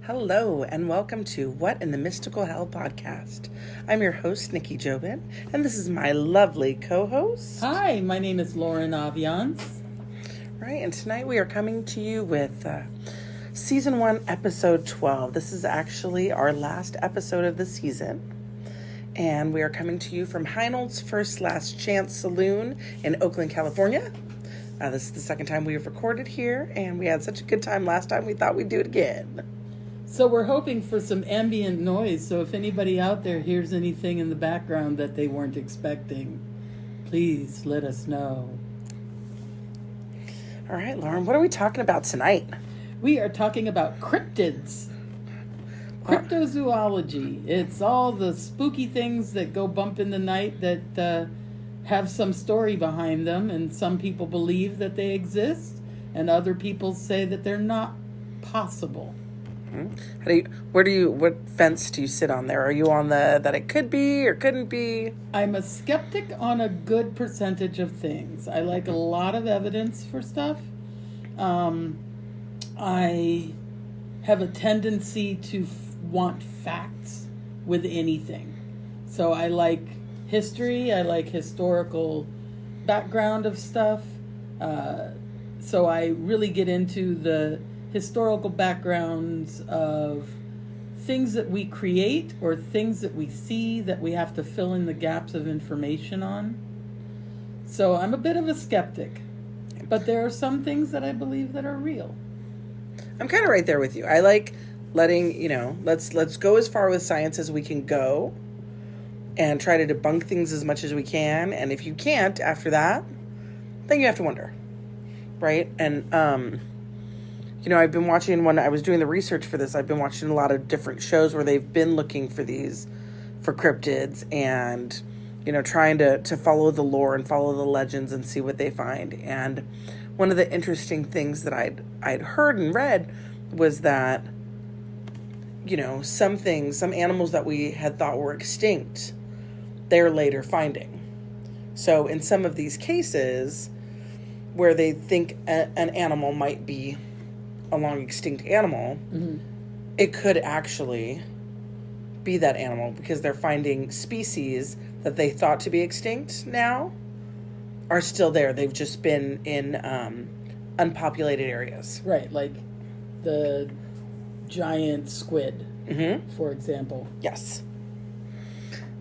Hello, and welcome to What in the Mystical Hell podcast. I'm your host, Nikki Jobin, and this is my lovely co-host. Hi, my name is Lauren Avians. Right, and tonight we are coming to you with Season 1, Episode 12. This is actually our last episode of the season, and we are coming to you from Heinold's First Last Chance Saloon in Oakland, California. This is the second time we have recorded here, and we had such a good time last time, we thought we'd do it again. So we're hoping for some ambient noise, so if anybody out there hears anything in the background that they weren't expecting, please let us know. All right, Lauren, what are we talking about tonight? We are talking about cryptids. Cryptozoology. It's all the spooky things that go bump in the night that have some story behind them, and some people believe that they exist, and other people say that they're not possible. What fence do you sit on there? Are you on the that it could be or couldn't be? I'm a skeptic on a good percentage of things. I like a lot of evidence for stuff. I have a tendency to want facts with anything. So I like history. I like historical background of stuff. So I really get into the historical backgrounds of things that we create or things that we see that we have to fill in the gaps of information on. So I'm a bit of a skeptic, but there are some things that I believe that are real. I'm kind of right there with you. I like letting, let's go as far with science as we can go and try to debunk things as much as we can. And if you can't after that, then you have to wonder, right? And, I've been watching, when I was doing the research for this, I've been watching a lot of different shows where they've been looking for cryptids and, trying to follow the lore and follow the legends and see what they find. And one of the interesting things that I'd heard and read was that, some animals that we had thought were extinct, they're later finding. So in some of these cases where they think an animal might be a long extinct animal, mm-hmm. It could actually be that animal because they're finding species that they thought to be extinct now are still there. They've just been in unpopulated areas. Right, like the giant squid, mm-hmm. for example. Yes.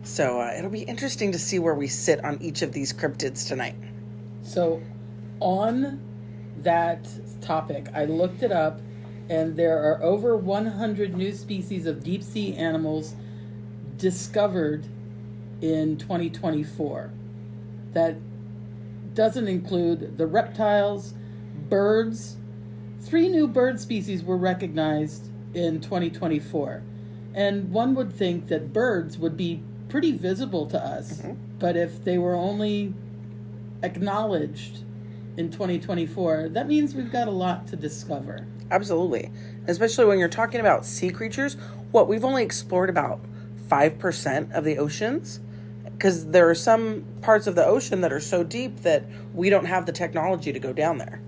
So it'll be interesting to see where we sit on each of these cryptids tonight. So on that topic, I looked it up, and there are over 100 new species of deep sea animals discovered in 2024. That doesn't include the reptiles, birds. 3 new bird species were recognized in 2024. And one would think that birds would be pretty visible to us, mm-hmm. but if they were only acknowledged in 2024, that means we've got a lot to discover. Absolutely. Especially when you're talking about sea creatures. We've only explored about 5% of the oceans, because there are some parts of the ocean that are so deep that we don't have the technology to go down there.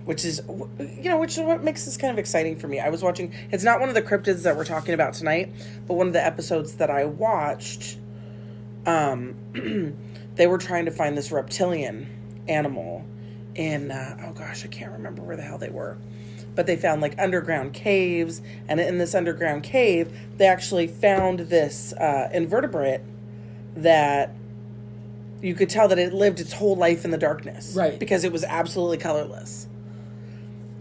Which is what makes this kind of exciting for me. I was watching, it's not one of the cryptids that we're talking about tonight, but one of the episodes that I watched, they were trying to find this reptilian animal in, I can't remember where the hell they were. But they found like underground caves. And in this underground cave, they actually found this invertebrate that you could tell that it lived its whole life in the darkness. Right. Because it was absolutely colorless.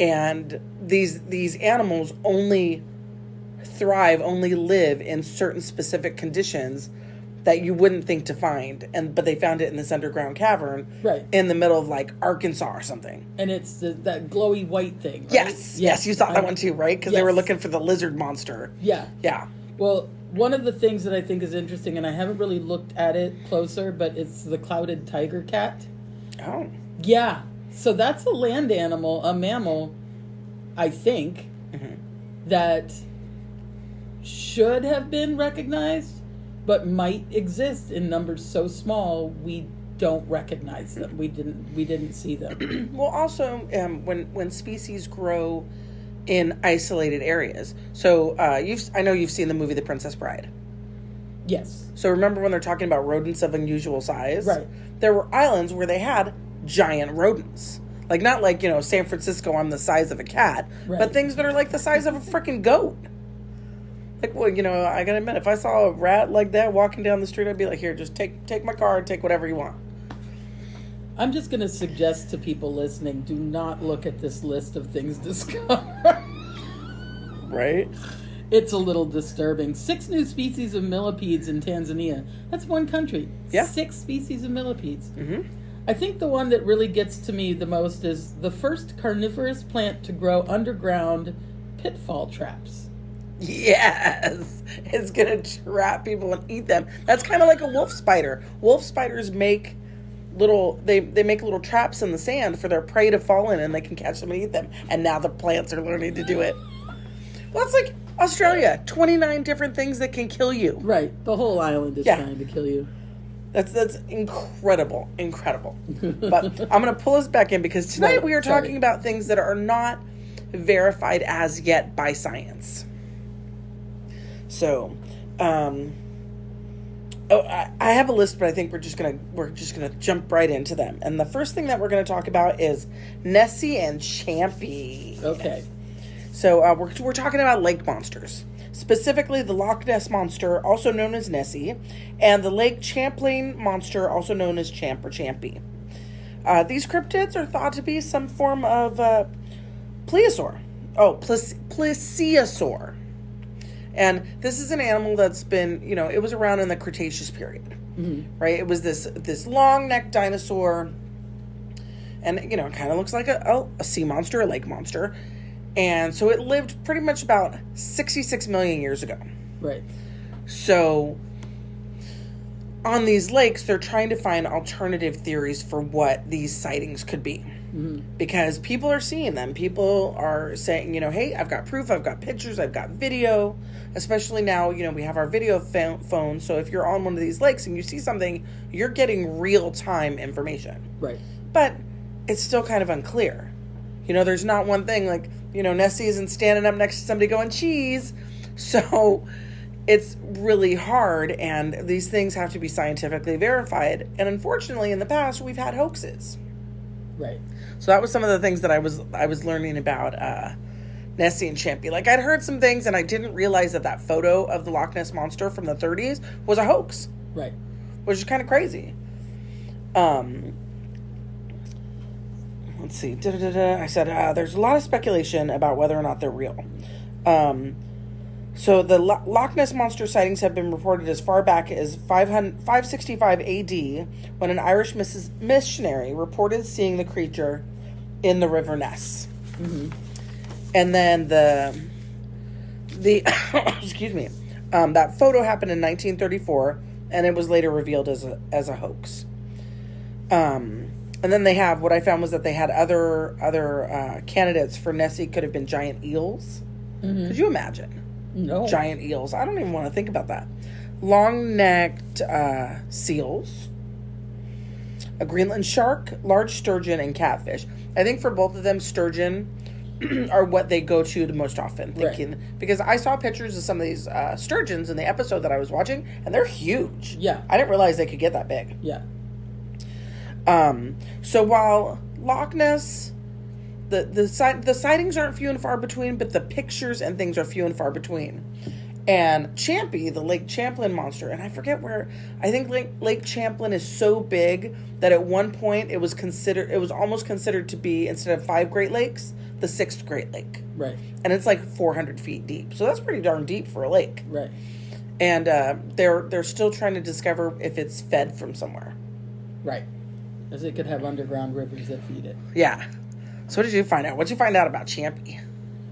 And these animals only live in certain specific conditions that you wouldn't think to find, but they found it in this underground cavern, right, in the middle of like Arkansas or something. And it's that glowy white thing, right? Yes, you saw that one too, right? Because they were looking for the lizard monster. Yeah. Well, one of the things that I think is interesting, and I haven't really looked at it closer, but it's the clouded tiger cat. Oh. Yeah. So that's a land animal, a mammal, I think, mm-hmm. that should have been recognized, but might exist in numbers so small we don't recognize them. We didn't see them. Well, also, when species grow in isolated areas. So I know you've seen the movie The Princess Bride. Yes. So remember when they're talking about rodents of unusual size? Right. There were islands where they had giant rodents. Like, not like, San Francisco, I'm the size of a cat, Right. but things that are like the size of a freaking goat. Like, well, I gotta admit, if I saw a rat like that walking down the street, I'd be like, here, just take my card, take whatever you want. I'm just going to suggest to people listening, do not look at this list of things discovered. Right? It's a little disturbing. 6 new species of millipedes in Tanzania. That's one country. Yeah. 6 species of millipedes. Mm-hmm. I think the one that really gets to me the most is the first carnivorous plant to grow underground pitfall traps. Yes! It's gonna trap people and eat them. That's kind of like a wolf spider. Wolf spiders make they make little traps in the sand for their prey to fall in, and they can catch them and eat them. And now the plants are learning to do it. Well, it's like Australia. 29 different things that can kill you. Right. The whole island is trying to kill you. That's incredible. But I'm going to pull us back in because tonight we are talking about things that are not verified as yet by science. So, I have a list, but I think we're just gonna jump right into them. And the first thing that we're gonna talk about is Nessie and Champy. Okay. So we're talking about lake monsters, specifically the Loch Ness monster, also known as Nessie, and the Lake Champlain monster, also known as Champ or Champy. These cryptids are thought to be some form of plesiosaur. Plesiosaur. And this is an animal that's been, it was around in the Cretaceous period, right? It was this long-necked dinosaur, and, it kind of looks like a sea monster, a lake monster. And so it lived pretty much about 66 million years ago. Right. So on these lakes, they're trying to find alternative theories for what these sightings could be. Because people are seeing them. People are saying, hey, I've got proof, I've got pictures, I've got video. Especially now, we have our video phone. So if you're on one of these lakes and you see something, you're getting real-time information. Right. But it's still kind of unclear. There's not one thing like, Nessie isn't standing up next to somebody going, cheese. So it's really hard, and these things have to be scientifically verified. And unfortunately, in the past, we've had hoaxes. Right. So that was some of the things that I was learning about Nessie and Champy. Like, I'd heard some things, and I didn't realize that photo of the Loch Ness monster from the 30s was a hoax. Right. Which is kind of crazy. Let's see. I said there's a lot of speculation about whether or not they're real. So the Loch Ness monster sightings have been reported as far back as 565 AD, when an Irish missionary reported seeing the creature in the River Ness. Mm-hmm. And then the excuse me, that photo happened in 1934, and it was later revealed as a hoax. And then they have, what I found was that they had other candidates for Nessie could have been giant eels. Mm-hmm. Could you imagine? No. Giant eels. I don't even want to think about that. Long-necked seals, a Greenland shark, large sturgeon, and catfish. I think for both of them, sturgeon are what they go to the most often. Because I saw pictures of some of these sturgeons in the episode that I was watching, and they're huge. Yeah. I didn't realize they could get that big. Yeah. So while Loch Ness, the sightings aren't few and far between, but the pictures and things are few and far between. And Champy, the Lake Champlain monster, and I forget where, I think Lake Champlain is so big that at one point it was almost considered to be, instead of 5 Great Lakes, the 6th Great Lake. Right. And it's like 400 feet deep. So that's pretty darn deep for a lake. Right. And they're still trying to discover if it's fed from somewhere. Right. As it could have underground rivers that feed it. Yeah. So what did you find out? What did you find out about Champy?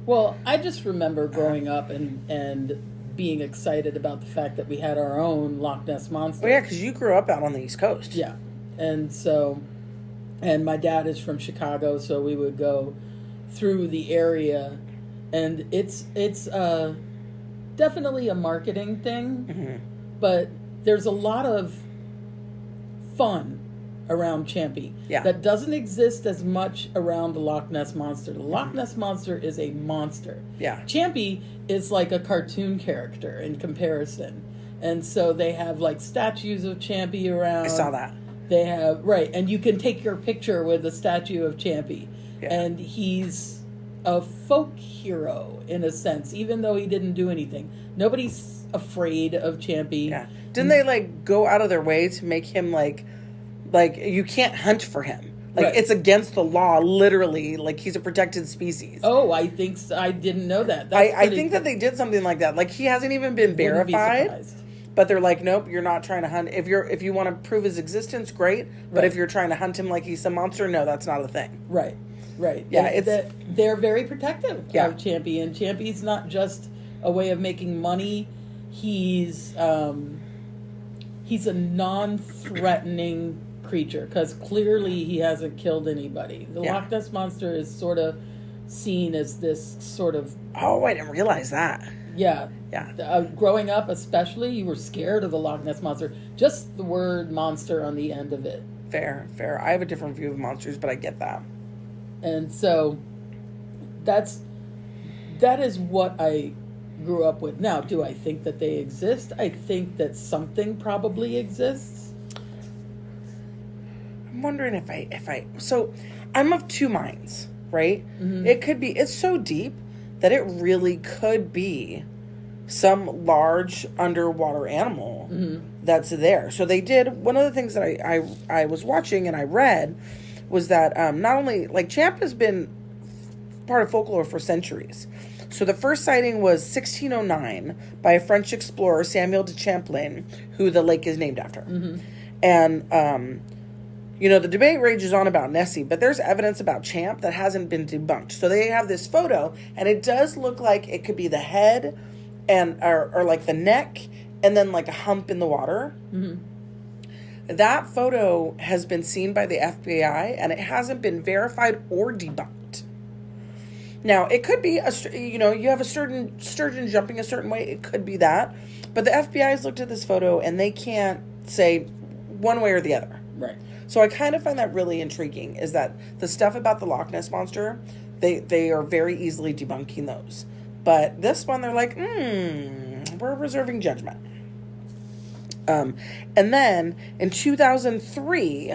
Well, I just remember growing up and being excited about the fact that we had our own Loch Ness monster. Oh, yeah, because you grew up out on the East Coast. Yeah. And so, and my dad is from Chicago, so we would go through the area, and it's definitely a marketing thing, but there's a lot of fun around Champy. Yeah. That doesn't exist as much around the Loch Ness Monster. The Loch Ness Monster is a monster. Yeah. Champy is like a cartoon character in comparison. And so they have like statues of Champy around. I saw that. They have, right, and you can take your picture with a statue of Champy. Yeah. And he's a folk hero in a sense, even though he didn't do anything. Nobody's afraid of Champy. Yeah. Didn't they like go out of their way to make him like you can't hunt for him? Like Right. it's against the law, literally. Like he's a protected species. Oh, I think so. I didn't know that. I think that they did something like that. Like he hasn't even been verified. But they're like, nope, you're not trying to hunt. If you want to prove his existence, great. But Right. if you're trying to hunt him like he's some monster, no, that's not a thing. Right. Yeah, they're very protective of Champy, and Champy's not just a way of making money. He's a non-threatening creature because clearly he hasn't killed anybody. The Loch Ness Monster is sort of seen as this sort of... Oh, I didn't realize that. Yeah. Yeah. Growing up, especially, you were scared of the Loch Ness Monster. Just the word monster on the end of it. Fair. I have a different view of monsters, but I get that. And so that is what I grew up with. Now, do I think that they exist? I think that something probably exists. I'm wondering if I so I'm of two minds, right? Mm-hmm. It could be, it's so deep that it really could be some large underwater animal that's there. So they did, one of the things that I was watching and I read was that not only, like, Champ has been part of folklore for centuries. So the first sighting was 1609 by a French explorer, Samuel de Champlain, who the lake is named after. Mm-hmm. And, you know, the debate rages on about Nessie, but there's evidence about Champ that hasn't been debunked. So they have this photo, and it does look like it could be the head and or like the neck and then like a hump in the water. Mm-hmm. That photo has been seen by the FBI, and it hasn't been verified or debunked. Now, it could be, you have a certain sturgeon jumping a certain way. It could be that. But the FBI has looked at this photo, and they can't say one way or the other. Right. So I kind of find that really intriguing, is that the stuff about the Loch Ness Monster, they are very easily debunking those. But this one, they're like, we're reserving judgment. And then in 2003,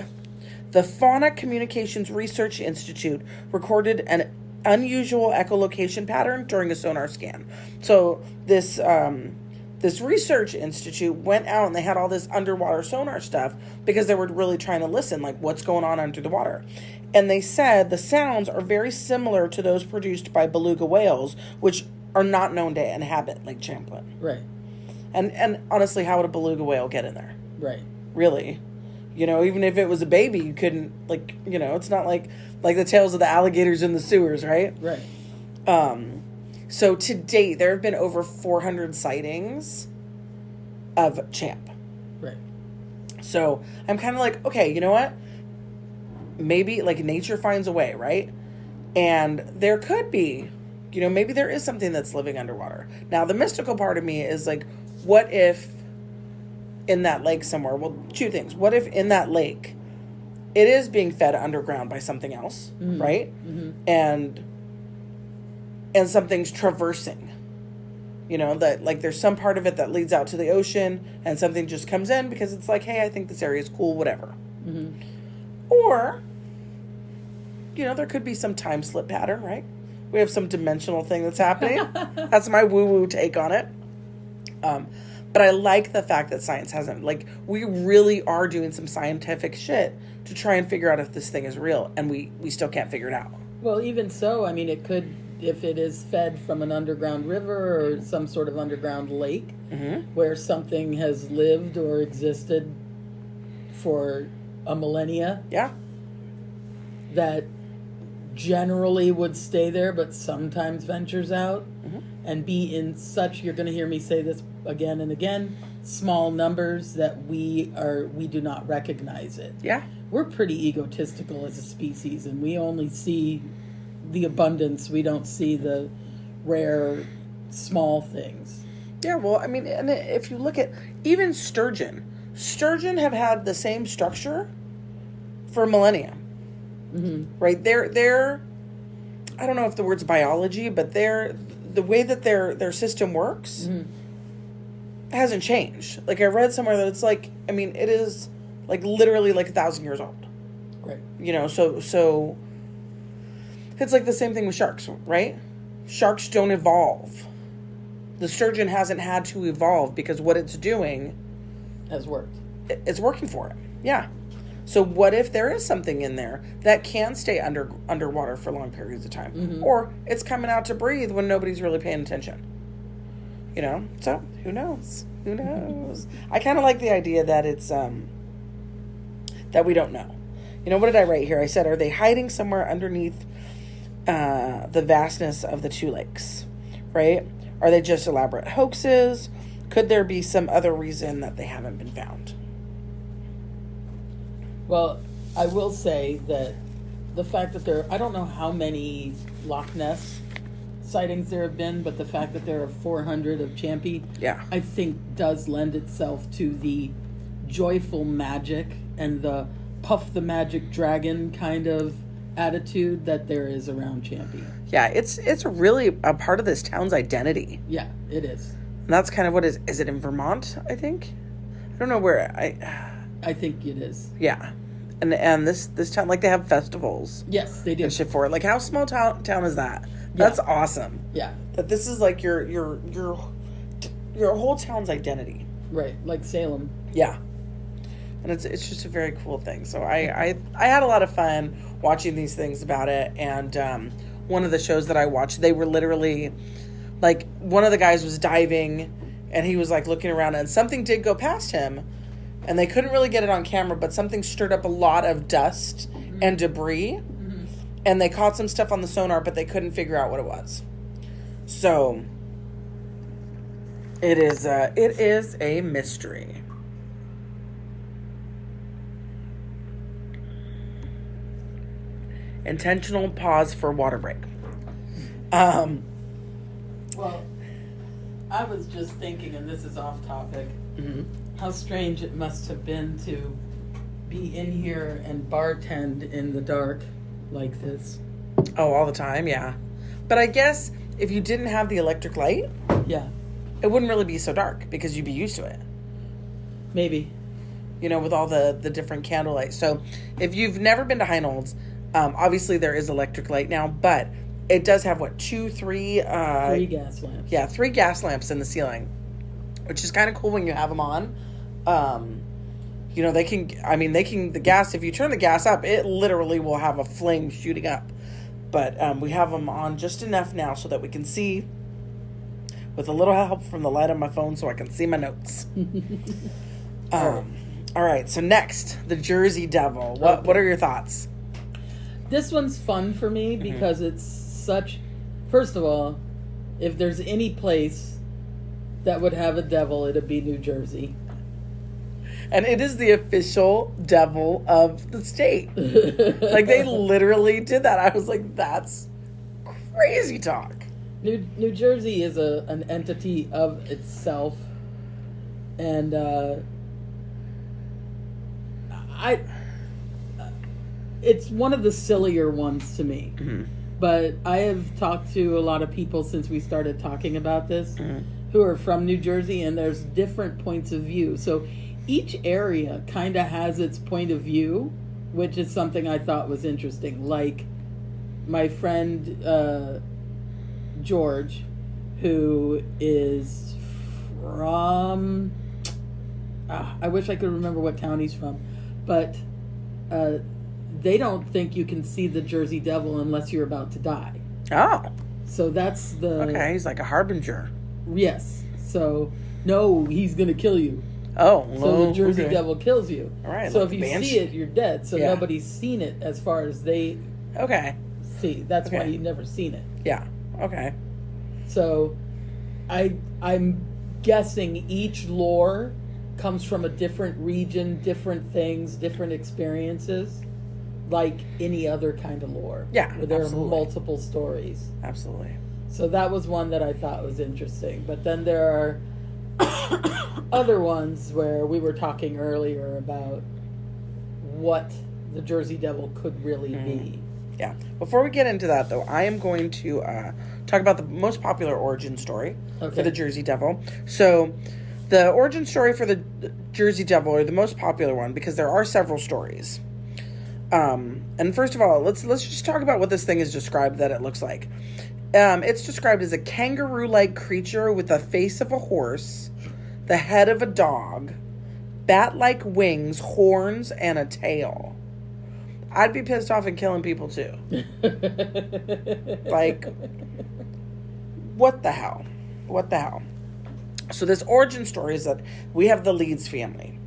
the Fauna Communications Research Institute recorded an unusual echolocation pattern during a sonar scan. So this research institute went out and they had all this underwater sonar stuff because they were really trying to listen, like what's going on under the water. And they said the sounds are very similar to those produced by beluga whales, which are not known to inhabit Lake Champlain. Right. And honestly, how would a beluga whale get in there? Right. Really? Even if it was a baby, you couldn't, it's not like the tales of the alligators in the sewers, right? Right. So to date, there have been over 400 sightings of Champ. Right. So I'm kind of like, okay, you know what? Maybe, nature finds a way, right? And there could be, maybe there is something that's living underwater. Now, the mystical part of me is what if in that lake somewhere, well, two things. What if in that lake it is being fed underground by something else, right? Mm-hmm. And something's traversing, that there's some part of it that leads out to the ocean and something just comes in because it's like, hey, I think this area is cool, whatever. Mm-hmm. Or, there could be some time slip pattern, right? We have some dimensional thing that's happening. That's my woo-woo take on it. But I like the fact that science hasn't, we really are doing some scientific shit to try and figure out if this thing is real, and we still can't figure it out. Well, even so, I mean, it could, if it is fed from an underground river or some sort of underground lake where something has lived or existed for a millennia. Yeah. That generally would stay there, but sometimes ventures out and be in such, you're going to hear me say this again and again, small numbers that we do not recognize it. Yeah. We're pretty egotistical as a species, and we only see the abundance. We don't see the rare, small things. Yeah, well, I mean, and if you look at even sturgeon have had the same structure for millennia. Mm-hmm. Right? They're I don't know if the word's biology, but the way that their system works hasn't changed. Like I read somewhere that it's like, I mean, it is like literally like 1,000 years old. Right. You know, so it's like the same thing with sharks, right? Sharks don't evolve. The sturgeon hasn't had to evolve because what it's doing has worked. It's working for it. Yeah. So what if there is something in there that can stay underwater for long periods of time? Mm-hmm. Or it's coming out to breathe when nobody's really paying attention. You know? So, who knows? Who knows? I kind of like the idea that it's, that we don't know. You know, what did I write here? I said, are they hiding somewhere underneath the vastness of the two lakes? Right? Are they just elaborate hoaxes? Could there be some other reason that they haven't been found? Well, I will say that the fact that I don't know how many Loch Ness sightings there have been, but the fact that there are 400 of Champy, I think does lend itself to the joyful magic and the puff the magic dragon kind of attitude that there is around Champy. Yeah, it's really a part of this town's identity. Yeah, it is. And that's kind of what is it in Vermont, I think? I don't know where I think it is. Yeah. And this town, like, they have festivals. Yes, they do. And shit for it. Like, how small town is that? That's awesome. Yeah. That this is like your whole town's identity. Right, like Salem. Yeah. And it's just a very cool thing. So I had a lot of fun watching these things about it. And one of the shows that I watched, they were literally, like, one of the guys was diving and he was, like, looking around and something did go past him. And they couldn't really get it on camera, but something stirred up a lot of dust and debris. Mm-hmm. And they caught some stuff on the sonar, but they couldn't figure out what it was. So it is a mystery. Intentional pause for water break. Well, I was just thinking, and this is off topic, how strange it must have been to be in here and bartend in the dark like this. Oh, all the time, yeah. But I guess if you didn't have the electric light, it wouldn't really be so dark because you'd be used to it. Maybe. You know, with all the different candlelight. So if you've never been to Heinolds, obviously there is electric light now, but it does have, what, 3 gas lamps. Yeah, 3 gas lamps in the ceiling, which is kind of cool when you have them on. You know, the gas, if you turn the gas up, it literally will have a flame shooting up. But we have them on just enough now so that we can see, with a little help from the light on my phone so I can see my notes. All right, so next, the Jersey Devil. What are your thoughts? This one's fun for me because it's such... First of all, if there's any place that would have a devil, it'd be New Jersey. And it is the official devil of the state. Like, they literally did that. I was like, that's crazy talk. New Jersey is an entity of itself. And it's one of the sillier ones to me. Mm-hmm. But I have talked to a lot of people since we started talking about this who are from New Jersey, and there's different points of view. So each area kind of has its point of view, which is something I thought was interesting. Like my friend George, who is from... I wish I could remember what town he's from. But they don't think you can see the Jersey Devil unless you're about to die. Oh. So that's the... Okay, he's like a harbinger. Yes. So, no, he's going to kill you. Oh. So the Jersey Devil kills you. All right. So if you see it, you're dead. So nobody's seen it as far as they see. That's why you've never seen it. Yeah. Okay. So I'm guessing each lore comes from a different region, different things, different experiences, like any other kind of lore. Yeah, where there are multiple stories. Absolutely. So that was one that I thought was interesting. But then there are other ones where we were talking earlier about what the Jersey Devil could really be. Yeah. Before we get into that, though, I am going to talk about the most popular origin story for the Jersey Devil. So, the origin story for the Jersey Devil, or the most popular one, because there are several stories. And first of all, let's just talk about what this thing is described that it looks like. It's described as a kangaroo-like creature with the face of a horse, the head of a dog, bat-like wings, horns, and a tail. I'd be pissed off and killing people too. Like, what the hell? What the hell? So this origin story is that we have the Leeds family.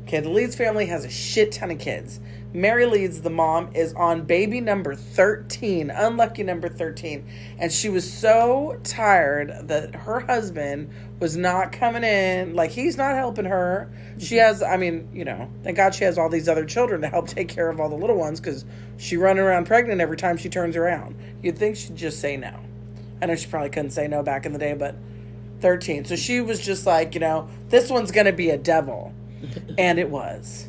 Okay, the Leeds family has a shit ton of kids. Mary Leeds, the mom, is on baby number 13, unlucky number 13. And she was so tired that her husband was not coming in. Like, he's not helping her. She has, I mean, you know, thank God she has all these other children to help take care of all the little ones, because she's running around pregnant every time she turns around. You'd think she'd just say no. I know she probably couldn't say no back in the day, but 13. So she was just like, you know, this one's going to be a devil. And it was.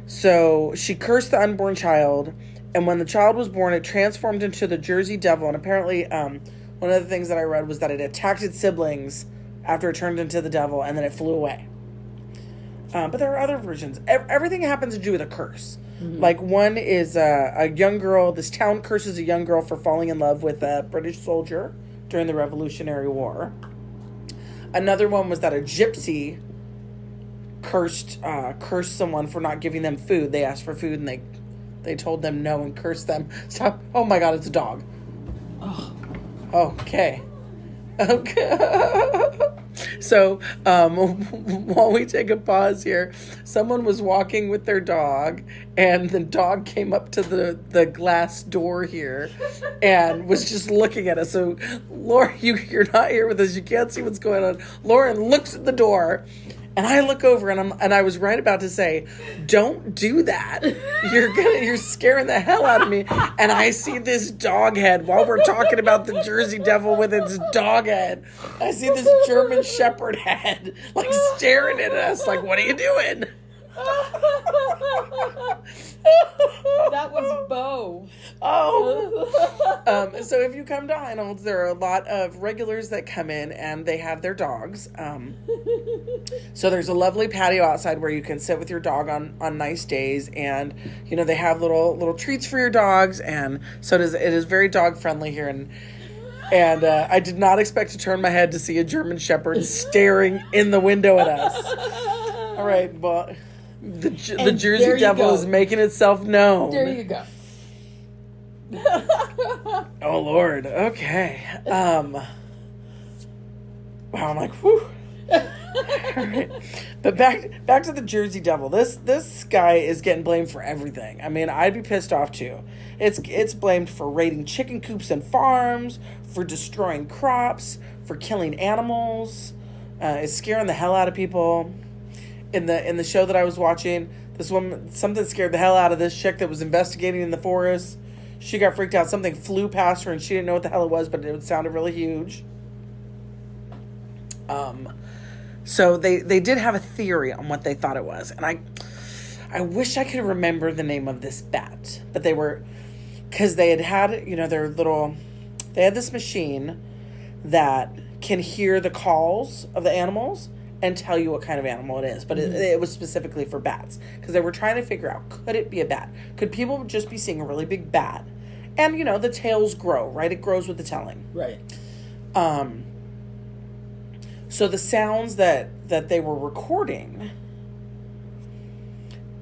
So she cursed the unborn child, and when the child was born, it transformed into the Jersey Devil. And apparently, one of the things that I read was that it attacked its siblings after it turned into the devil, and then it flew away. But there are other versions. Everything happens to do with a curse. Mm-hmm. Like, one is a young girl. This town curses a young girl for falling in love with a British soldier during the Revolutionary War. Another one was that a gypsy cursed someone for not giving them food. They asked for food and they told them no and cursed them. Stop. Oh my God, it's a dog. Oh. Okay. So, while we take a pause here, someone was walking with their dog, and the dog came up to the glass door here and was just looking at us. So, Lauren, you're not here with us. You can't see what's going on. Lauren looks at the door, and I look over, and I was right about to say, "Don't do that. You're scaring the hell out of me." And I see this dog head while we're talking about the Jersey Devil with its dog head. I see this German Shepherd head, like, staring at us, like, "What are you doing?" That was Bo. Oh. So if you come to Heinolds, there are a lot of regulars that come in, and they have their dogs. So there's a lovely patio outside where you can sit with your dog on nice days, and, you know, they have little treats for your dogs, and so it is very dog friendly here. And I did not expect to turn my head to see a German Shepherd staring in the window at us. All right, well, the Jersey Devil is making itself known. There you go. Oh, Lord. Okay. Wow, I'm like, whew. All right. But back to the Jersey Devil. This guy is getting blamed for everything. I mean, I'd be pissed off too. It's blamed for raiding chicken coops and farms, for destroying crops, for killing animals. It's scaring the hell out of people. In the show that I was watching, this woman, something scared the hell out of this chick that was investigating in the forest. She got freaked out. Something flew past her, and she didn't know what the hell it was, but it sounded really huge. So they did have a theory on what they thought it was, and I wish I could remember the name of this bat, but because they had you know, they had this machine that can hear the calls of the animals and tell you what kind of animal it is. But it was specifically for bats, because they were trying to figure out, could it be a bat? Could people just be seeing a really big bat? And, you know, the tails grow, right? It grows with the telling. Right. So the sounds that they were recording,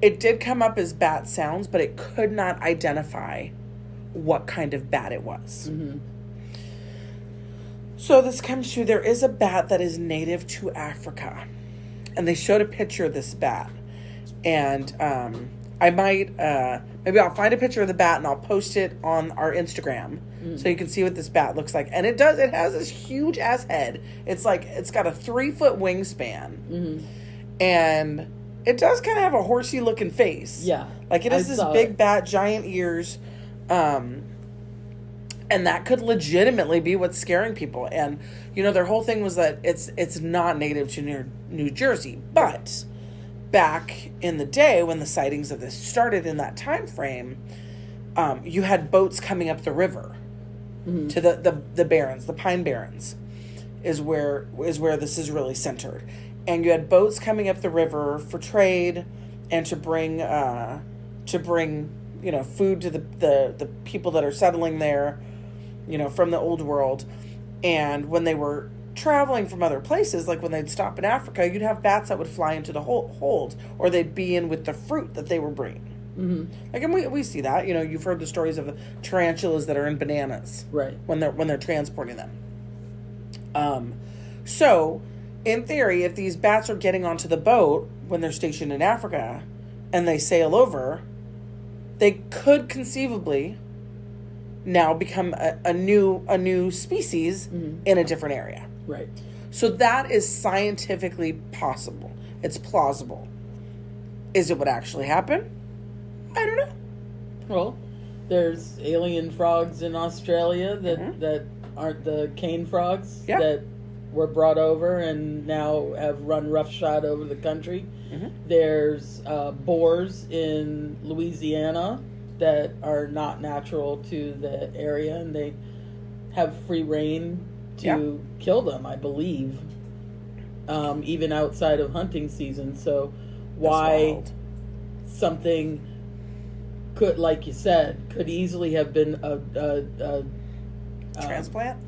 it did come up as bat sounds, but it could not identify what kind of bat it was. Mm-hmm. So this comes to, there is a bat that is native to Africa, and they showed a picture of this bat, and I might maybe I'll find a picture of the bat and I'll post it on our Instagram so you can see what this bat looks like. And it has this huge ass head. It's got a 3-foot wingspan, and it does kind of have a horsey looking face. Yeah, like it has this big bat, giant ears. And that could legitimately be what's scaring people. And, you know, their whole thing was that it's not native to New Jersey. But back in the day when the sightings of this started in that time frame, you had boats coming up the river to the barrens, the Pine Barrens, is where this is really centered, and you had boats coming up the river for trade and to bring food to the people that are settling there, from the old world. And when they were traveling from other places, like when they'd stop in Africa, you'd have bats that would fly into the hold, or they'd be in with the fruit that they were bringing. Like, and we see that, you've heard the stories of the tarantulas that are in bananas, right, when they're transporting them. So in theory, if these bats are getting onto the boat when they're stationed in Africa and they sail over, they could conceivably now become a new species in a different area. Right. So that is scientifically possible. It's plausible. Is it what actually happened? I don't know. Well, there's alien frogs in Australia that aren't the cane frogs that were brought over and now have run roughshod over the country. There's boars in Louisiana that are not natural to the area, and they have free reign to kill them, I believe, even outside of hunting season. So why something could, like you said, could easily have been a transplant?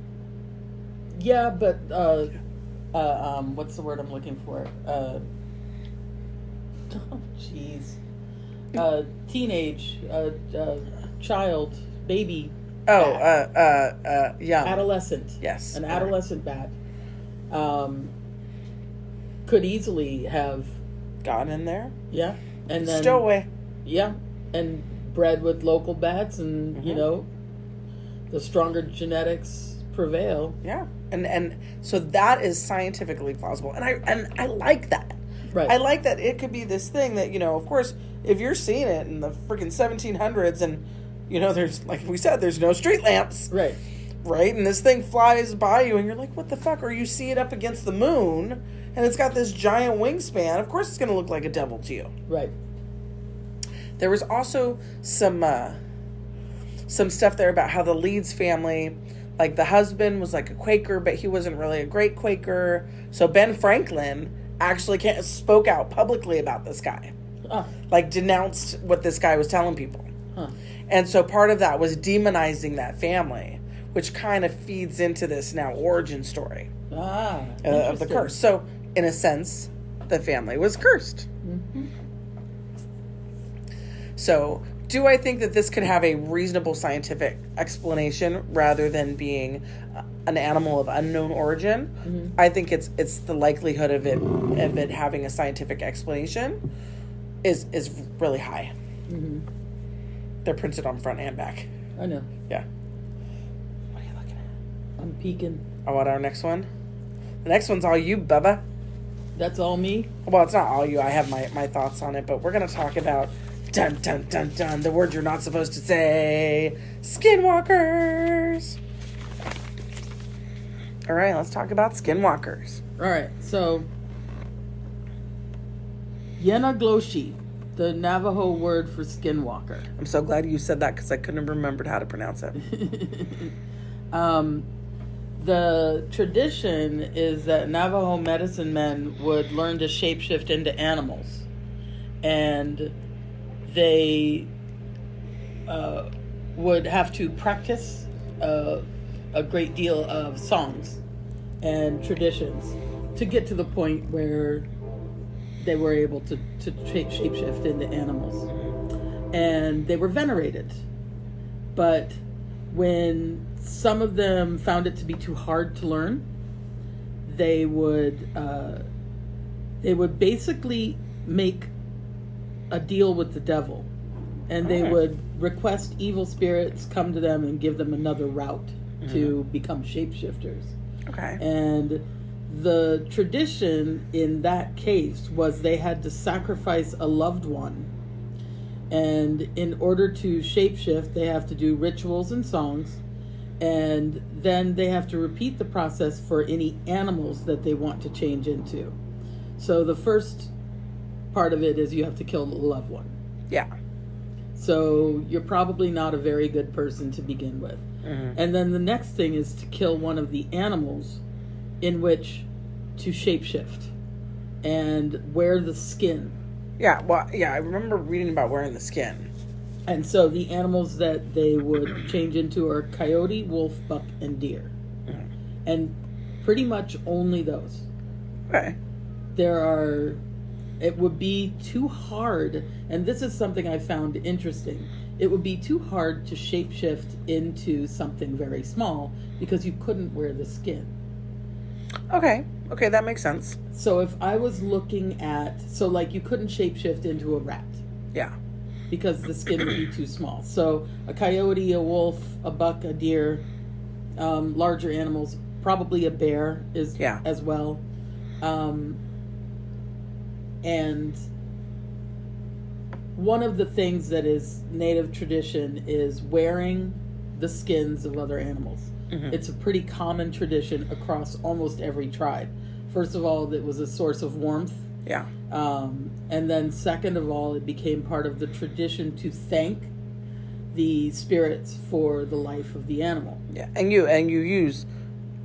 Yeah, but what's the word I'm looking for? Oh, jeez. Teenage, child, baby. Young. Adolescent. Yes. An adolescent bat could easily have gotten in there. Yeah. And then stowaway. Yeah. And bred with local bats, and the stronger genetics prevail. Yeah. And so that is scientifically plausible. And I like that. Right. I like that it could be this thing that, of course, if you're seeing it in the freaking 1700s and, there's, like we said, there's no street lamps. Right. Right? And this thing flies by you and you're like, what the fuck? Or you see it up against the moon and it's got this giant wingspan. Of course it's going to look like a devil to you. Right. There was also some stuff there about how the Leeds family, like the husband was like a Quaker, but he wasn't really a great Quaker. So Ben Franklin actually spoke out publicly about this guy. Like denounced what this guy was telling people. And so part of that was demonizing that family, which kind of feeds into this now origin story of the curse. So in a sense, the family was cursed. So do I think that this could have a reasonable scientific explanation rather than being an animal of unknown origin? I think it's the likelihood of it having a scientific explanation is really high. They're printed on front and back. I know. Yeah. What are you looking at? I'm peeking. Oh, what, our next one? The next one's all you, Bubba. That's all me? Well, it's not all you. I have my thoughts on it, but we're going to talk about dun dun dun dun, the word you're not supposed to say, skinwalkers. All right, let's talk about skinwalkers. All right, so Yenagloshi, the Navajo word for skinwalker. I'm so glad you said that because I couldn't have remembered how to pronounce it. The tradition is that Navajo medicine men would learn to shapeshift into animals, and they would have to practice a great deal of songs and traditions to get to the point where they were able to shapeshift into animals. And they were venerated. But when some of them found it to be too hard to learn, they would basically make a deal with the devil, and they would request evil spirits come to them and give them another route to become shapeshifters. Okay. And the tradition in that case was they had to sacrifice a loved one, and in order to shapeshift they have to do rituals and songs, and then they have to repeat the process for any animals that they want to change into. So the first part of it is you have to kill a loved one. Yeah. So you're probably not a very good person to begin with. Mm-hmm. And then the next thing is to kill one of the animals in which to shapeshift and wear the skin. Yeah, well, yeah, I remember reading about wearing the skin. And so the animals that they would change into are coyote, wolf, buck, and deer. Mm-hmm. And pretty much only those. Okay. It would be too hard, and this is something I found interesting. It would be too hard to shapeshift into something very small because you couldn't wear the skin. Okay, that makes sense. So if I was looking at, you couldn't shapeshift into a rat. Yeah. Because the skin would be too small. So a coyote, a wolf, a buck, a deer, larger animals, probably a bear as well. And one of the things that is native tradition is wearing the skins of other animals. Mm-hmm. It's a pretty common tradition across almost every tribe. First of all, it was a source of warmth. Yeah. And then second of all, it became part of the tradition to thank the spirits for the life of the animal. Yeah. And you use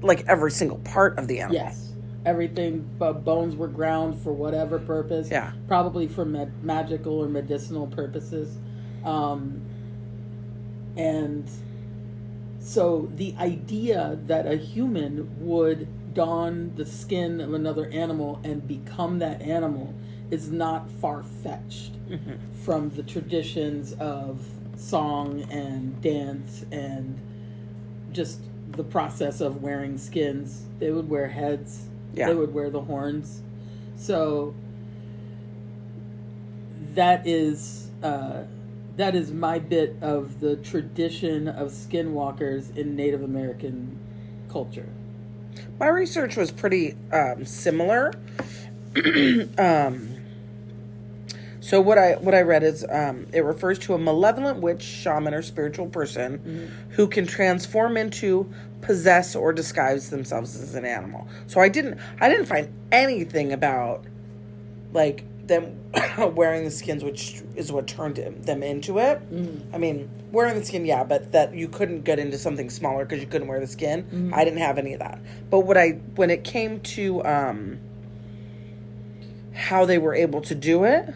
like every single part of the animal. Yes. Everything, bones were ground for whatever purpose. Yeah. Probably for magical or medicinal purposes. And so the idea that a human would don the skin of another animal and become that animal is not far-fetched from the traditions of song and dance and just the process of wearing skins. They would wear heads. Yeah. They would wear the horns. So that is my bit of the tradition of skinwalkers in Native American culture. My research was pretty similar. So what I read is it refers to a malevolent witch, shaman, or spiritual person who can transform into, possess, or disguise themselves as an animal. So I didn't find anything about like them wearing the skins, which is what turned them into it. I mean, wearing the skin, yeah, but that you couldn't get into something smaller because you couldn't wear the skin. I didn't have any of that. But when it came to how they were able to do it,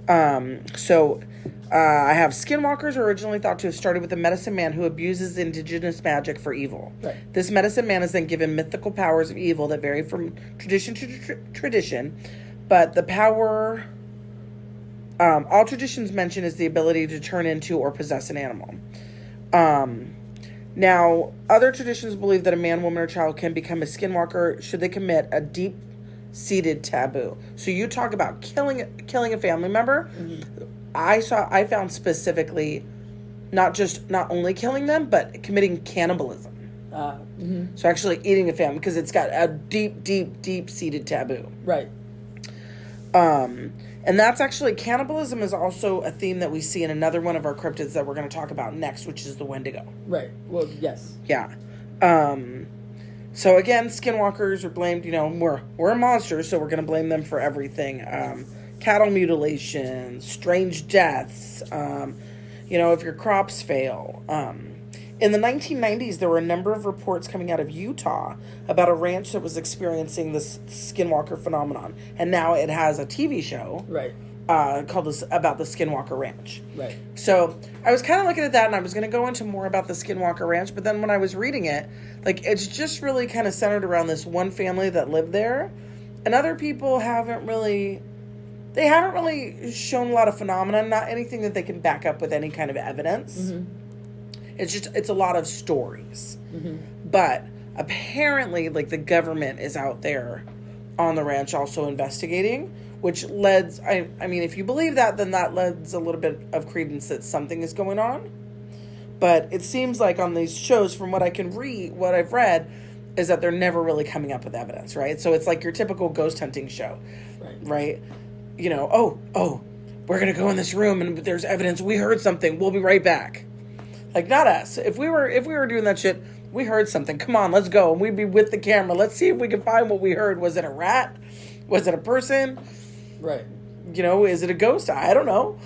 I have skinwalkers are originally thought to have started with a medicine man who abuses indigenous magic for evil. Right. This medicine man is then given mythical powers of evil that vary from tradition to tradition, but the power all traditions mention is the ability to turn into or possess an animal. Now, other traditions believe that a man, woman, or child can become a skinwalker should they commit a deep-seated taboo. So you talk about killing a family member. I found specifically not only killing them, but committing cannibalism. So actually eating a family, because it's got a deep-seated taboo. Right. And that's actually, cannibalism is also a theme that we see in another one of our cryptids that we're going to talk about next, which is the Wendigo. Right. Well, yes. Yeah. So again, skinwalkers are blamed, we're monsters, so we're going to blame them for everything. Cattle mutilation, strange deaths, if your crops fail. In the 1990s, there were a number of reports coming out of Utah about a ranch that was experiencing this skinwalker phenomenon. And now it has a TV show called about the Skinwalker Ranch. Right. So I was kind of looking at that, and I was going to go into more about the Skinwalker Ranch. But then when I was reading it, it's just really kind of centered around this one family that lived there. And other people haven't really shown a lot of phenomena, not anything that they can back up with any kind of evidence. It's a lot of stories. But apparently, the government is out there on the ranch also investigating, which leads, I mean, if you believe that, then that lends a little bit of credence that something is going on. But it seems like on these shows, from what I've read, is that they're never really coming up with evidence, right? So it's like your typical ghost hunting show, right? We're going to go in this room and there's evidence. We heard something. We'll be right back. Not us. If we were doing that shit, we heard something. Come on, let's go. And we'd be with the camera. Let's see if we can find what we heard. Was it a rat? Was it a person? Right. is it a ghost? I don't know.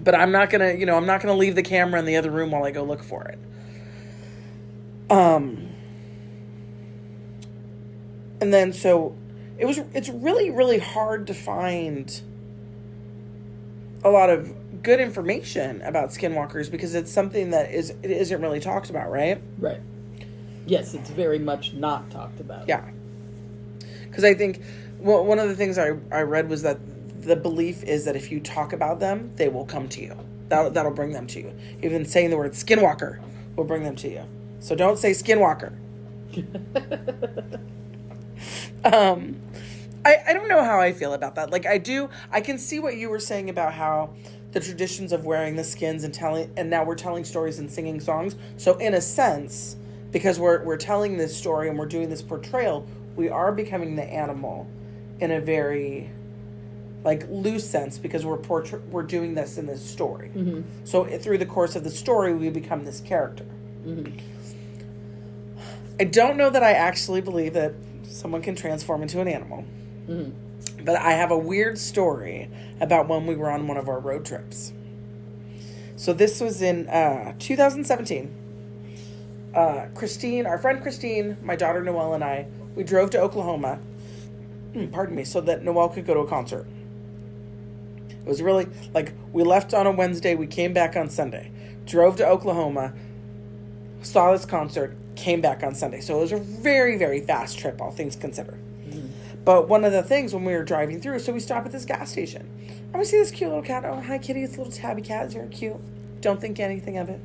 But I'm not going to, I'm not going to leave the camera in the other room while I go look for it. And then, so it's really, really hard to find a lot of good information about skinwalkers because it's something that isn't really talked about, right? Right. Yes, it's very much not talked about. Yeah. Because I think one of the things I read was that the belief is that if you talk about them, they will come to you. That'll bring them to you. Even saying the word skinwalker will bring them to you. So don't say skinwalker. I don't know how I feel about that. Like I can see what you were saying about how the traditions of wearing the skins and now we're telling stories and singing songs. So in a sense, because we're telling this story and we're doing this portrayal, we are becoming the animal in a very loose sense because we're doing this in this story. Mm-hmm. So through the course of the story, we become this character. Mm-hmm. I don't know that I actually believe that someone can transform into an animal. Mm-hmm. But I have a weird story about when we were on one of our road trips. So this was in 2017. Christine, our friend Christine, my daughter Noelle, and I, we drove to Oklahoma, so that Noelle could go to a concert. It was really, we left on a Wednesday, we came back on Sunday. Drove to Oklahoma, saw this concert, came back on Sunday. So it was a very, very fast trip, all things considered. Mm-hmm. But one of the things when we were driving through, so we stop at this gas station. And we see this cute little cat. Oh, hi, kitty. It's a little tabby cat. It's very cute. Don't think anything of it.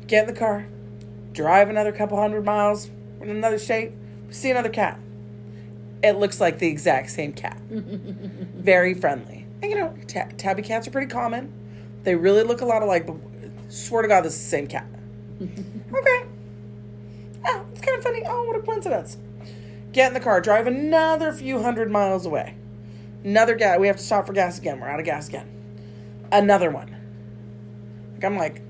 Get in the car. Drive another couple hundred miles in another state. See another cat. It looks like the exact same cat. Very friendly. And, tabby cats are pretty common. They really look a lot alike, but swear to God, this is the same cat. Okay. Oh, it's kind of funny. Oh, what a coincidence. Get in the car. Drive another few hundred miles away. Another gas. We have to stop for gas again. We're out of gas again. Another one. I'm like,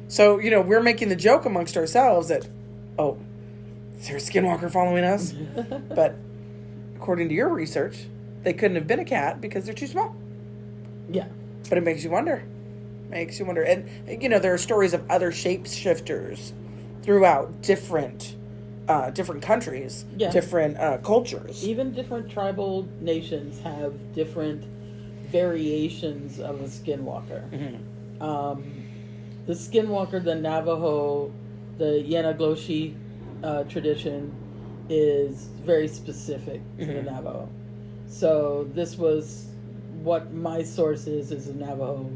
so, we're making the joke amongst ourselves that, oh, is there a skinwalker following us? But according to your research, they couldn't have been a cat because they're too small. Yeah. But it makes you wonder. And, there are stories of other shapeshifters throughout different countries, different cultures. Even different tribal nations have different variations of a skinwalker. Mm-hmm. The skinwalker, the Navajo, the Yanagloshi tradition is very specific to the Navajo. So this was what my source is a Navajo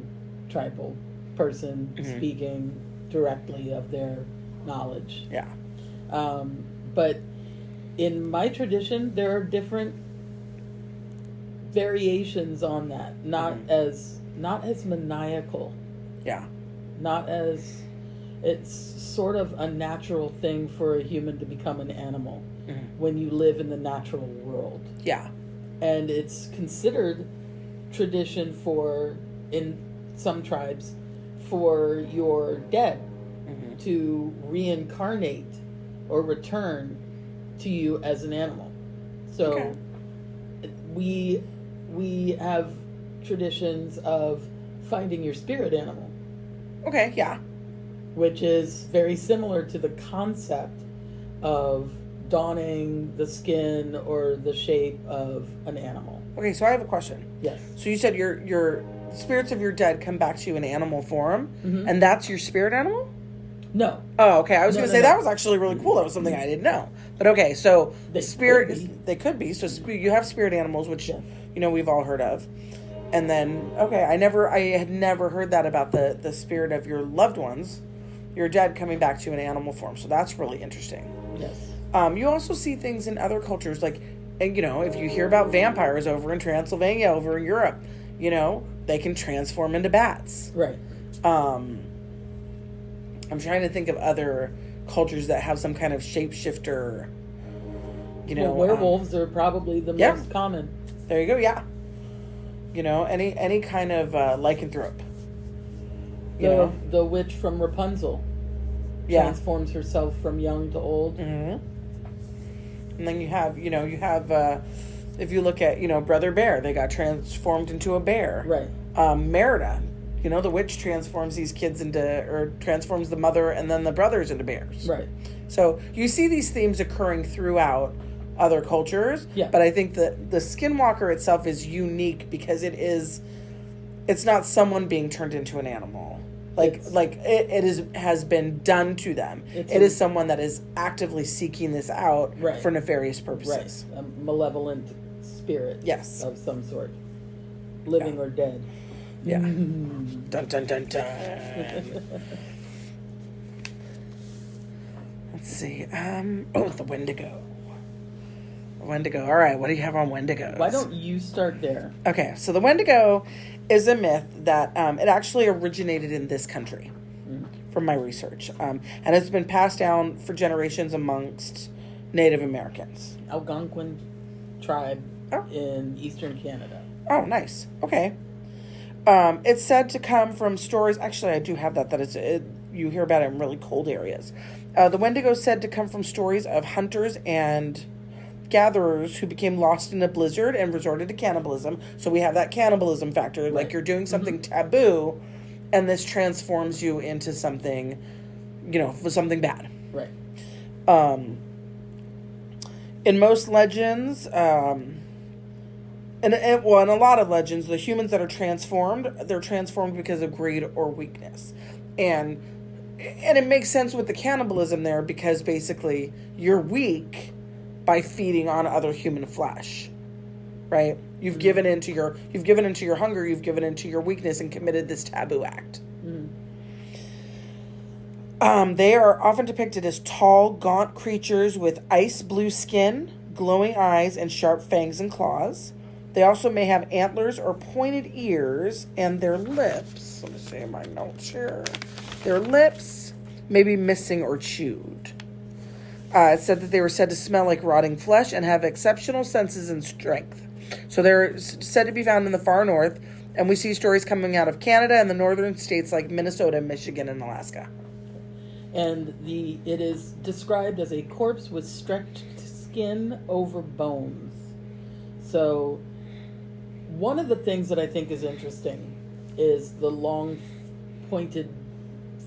tribal person speaking directly of their knowledge. Yeah. But in my tradition, there are different variations on that. Not as maniacal. Yeah. Not as, it's sort of a natural thing for a human to become an animal when you live in the natural world. Yeah. And it's considered tradition in some tribes, for your dead to reincarnate or return to you as an animal. So we have traditions of finding your spirit animal. Okay, yeah. Which is very similar to the concept of donning the skin or the shape of an animal. Okay, so I have a question. Yes. So you said your spirits of your dead come back to you in animal form, and that's your spirit animal? No. Oh, okay. I was going to say that was actually really cool. That was something I didn't know. But okay, so they could be. So you have spirit animals, which we've all heard of. And then, okay, I had never heard that about the spirit of your loved ones, your dead coming back to you in animal form. So that's really interesting. Yes. You also see things in other cultures, if you hear about vampires over in Transylvania, over in Europe, they can transform into bats. Right. I'm trying to think of other cultures that have some kind of shapeshifter, werewolves are probably the most common. There you go, yeah. Any kind of lycanthrope. The witch from Rapunzel transforms herself from young to old. Mm-hmm. And then you have If you look at, Brother Bear, they got transformed into a bear. Right. Merida, the witch transforms these kids or transforms the mother and then the brothers into bears. Right. So you see these themes occurring throughout other cultures. Yeah. But I think that the skinwalker itself is unique because it's not someone being turned into an animal. Has been done to them. It is someone that is actively seeking this out for nefarious purposes. Right. A malevolent spirit. Yes. Of some sort. Living or dead. Yeah. Dun, dun, dun, dun. Let's see. The Wendigo. Wendigo. All right, what do you have on Wendigos? Why don't you start there? Okay, so the Wendigo is a myth that it actually originated in this country, from my research, and it's been passed down for generations amongst Native Americans. Algonquin tribe in eastern Canada. Oh, nice. Okay. It's said to come from stories. Actually, I do have that. You hear about it in really cold areas. The Wendigo is said to come from stories of hunters and gatherers who became lost in a blizzard and resorted to cannibalism. So we have that cannibalism factor. Right. Like you're doing something taboo, and this transforms you into something, something bad. Right. In most legends, in a lot of legends, the humans that are transformed, they're transformed because of greed or weakness. And it makes sense with the cannibalism there because basically you're weak by feeding on other human flesh, right? You've given into your hunger, you've given into your weakness and committed this taboo act. They are often depicted as tall, gaunt creatures with ice blue skin, glowing eyes, and sharp fangs and claws. They also may have antlers or pointed ears, and their lips, let me see in my notes here, their lips may be missing or chewed. It said that they were said to smell like rotting flesh and have exceptional senses and strength. So they're said to be found in the far north, and we see stories coming out of Canada and the northern states like Minnesota, Michigan, and Alaska. And it is described as a corpse with stretched skin over bones. So one of the things that I think is interesting is the long pointed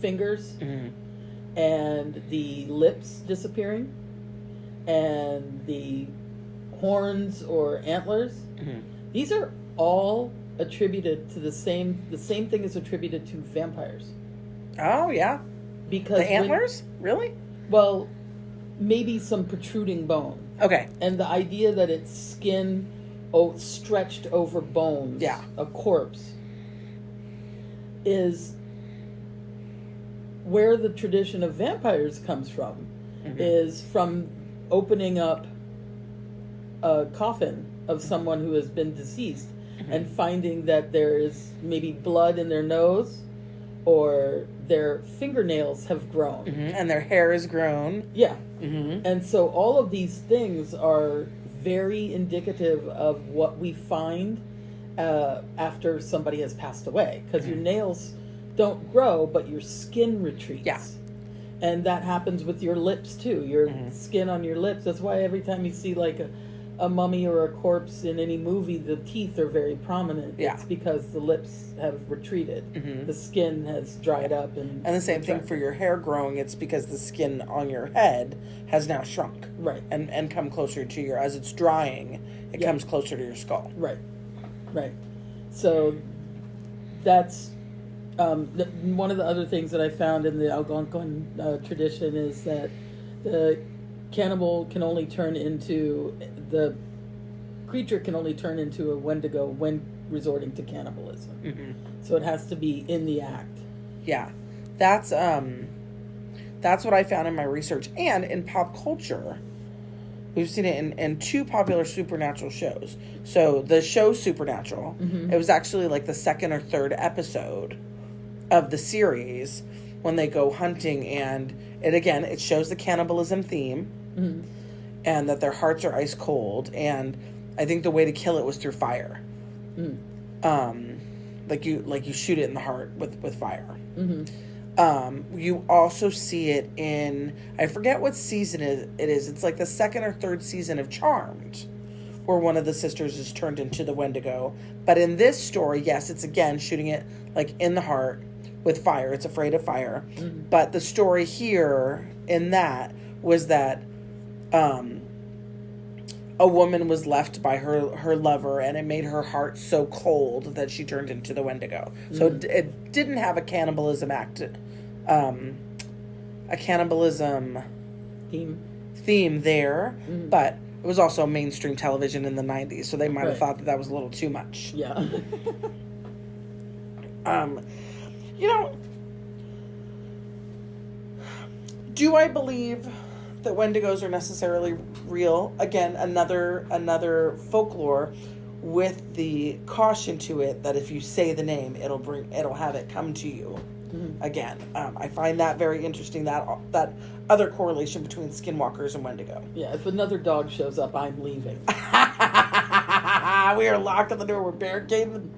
fingers. And the lips disappearing, and the horns or antlers. These are all attributed to the same thing is attributed to vampires. Oh, yeah. Because the antlers? Really? Well, maybe some protruding bone. Okay. And the idea that it's skin stretched over bones, a corpse, is where the tradition of vampires comes from, is from opening up a coffin of someone who has been deceased and finding that there is maybe blood in their nose or their fingernails have grown. And their hair is grown. Yeah. And so all of these things are very indicative of what we find after somebody has passed away. Because your nails don't grow, but your skin retreats. Yeah. And that happens with your lips too. Your skin on your lips. That's why every time you see like a mummy or a corpse in any movie, the teeth are very prominent. Yeah. It's because the lips have retreated. The skin has dried up. And the same thing for your hair growing. It's because the skin on your head has now shrunk. Right. And come closer to as it's drying, it comes closer to your skull. Right. Right. So that's one of the other things that I found in the Algonquin tradition is that the cannibal can only turn into, the creature can only turn into a Wendigo when resorting to cannibalism. So it has to be in the act. Yeah. That's what I found in my research. And in pop culture, we've seen it in two popular supernatural shows. So the show Supernatural, it was actually like the second or third episode of the series when they go hunting, and it shows the cannibalism theme, and that their hearts are ice cold, and I think the way to kill it was through fire. Like you shoot it in the heart with fire. You also see it in, I forget what season it is. It's like the second or third season of Charmed, where one of the sisters is turned into the Wendigo. But in this story, yes, it's again shooting it like in the heart with fire. It's afraid of fire. Mm-hmm. But the story here in that was that a woman was left by her lover, and it made her heart so cold that she turned into the Wendigo. Mm-hmm. So it didn't have a cannibalism theme there, mm-hmm. but it was also mainstream television in the 90s, so they might have thought that was a little too much. Yeah. Do I believe that Wendigos are necessarily real? Again, another folklore with the caution to it that if you say the name, it'll have it come to you. Mm-hmm. Again, I find that very interesting, that other correlation between skinwalkers and Wendigo. Yeah, if another dog shows up, I'm leaving. We are locked on the door. We're barricaded.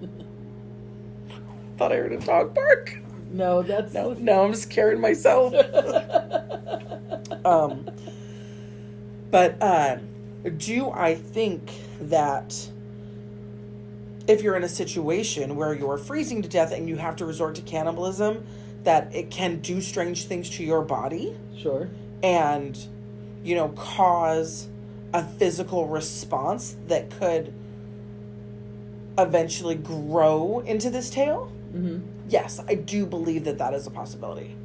Thought I heard a dog bark. No, that's... No, I'm scaring myself. But do I think that if you're in a situation where you're freezing to death and you have to resort to cannibalism, that it can do strange things to your body? Sure. And, cause a physical response that could eventually grow into this tale? Mm-hmm. Yes, I do believe that is a possibility.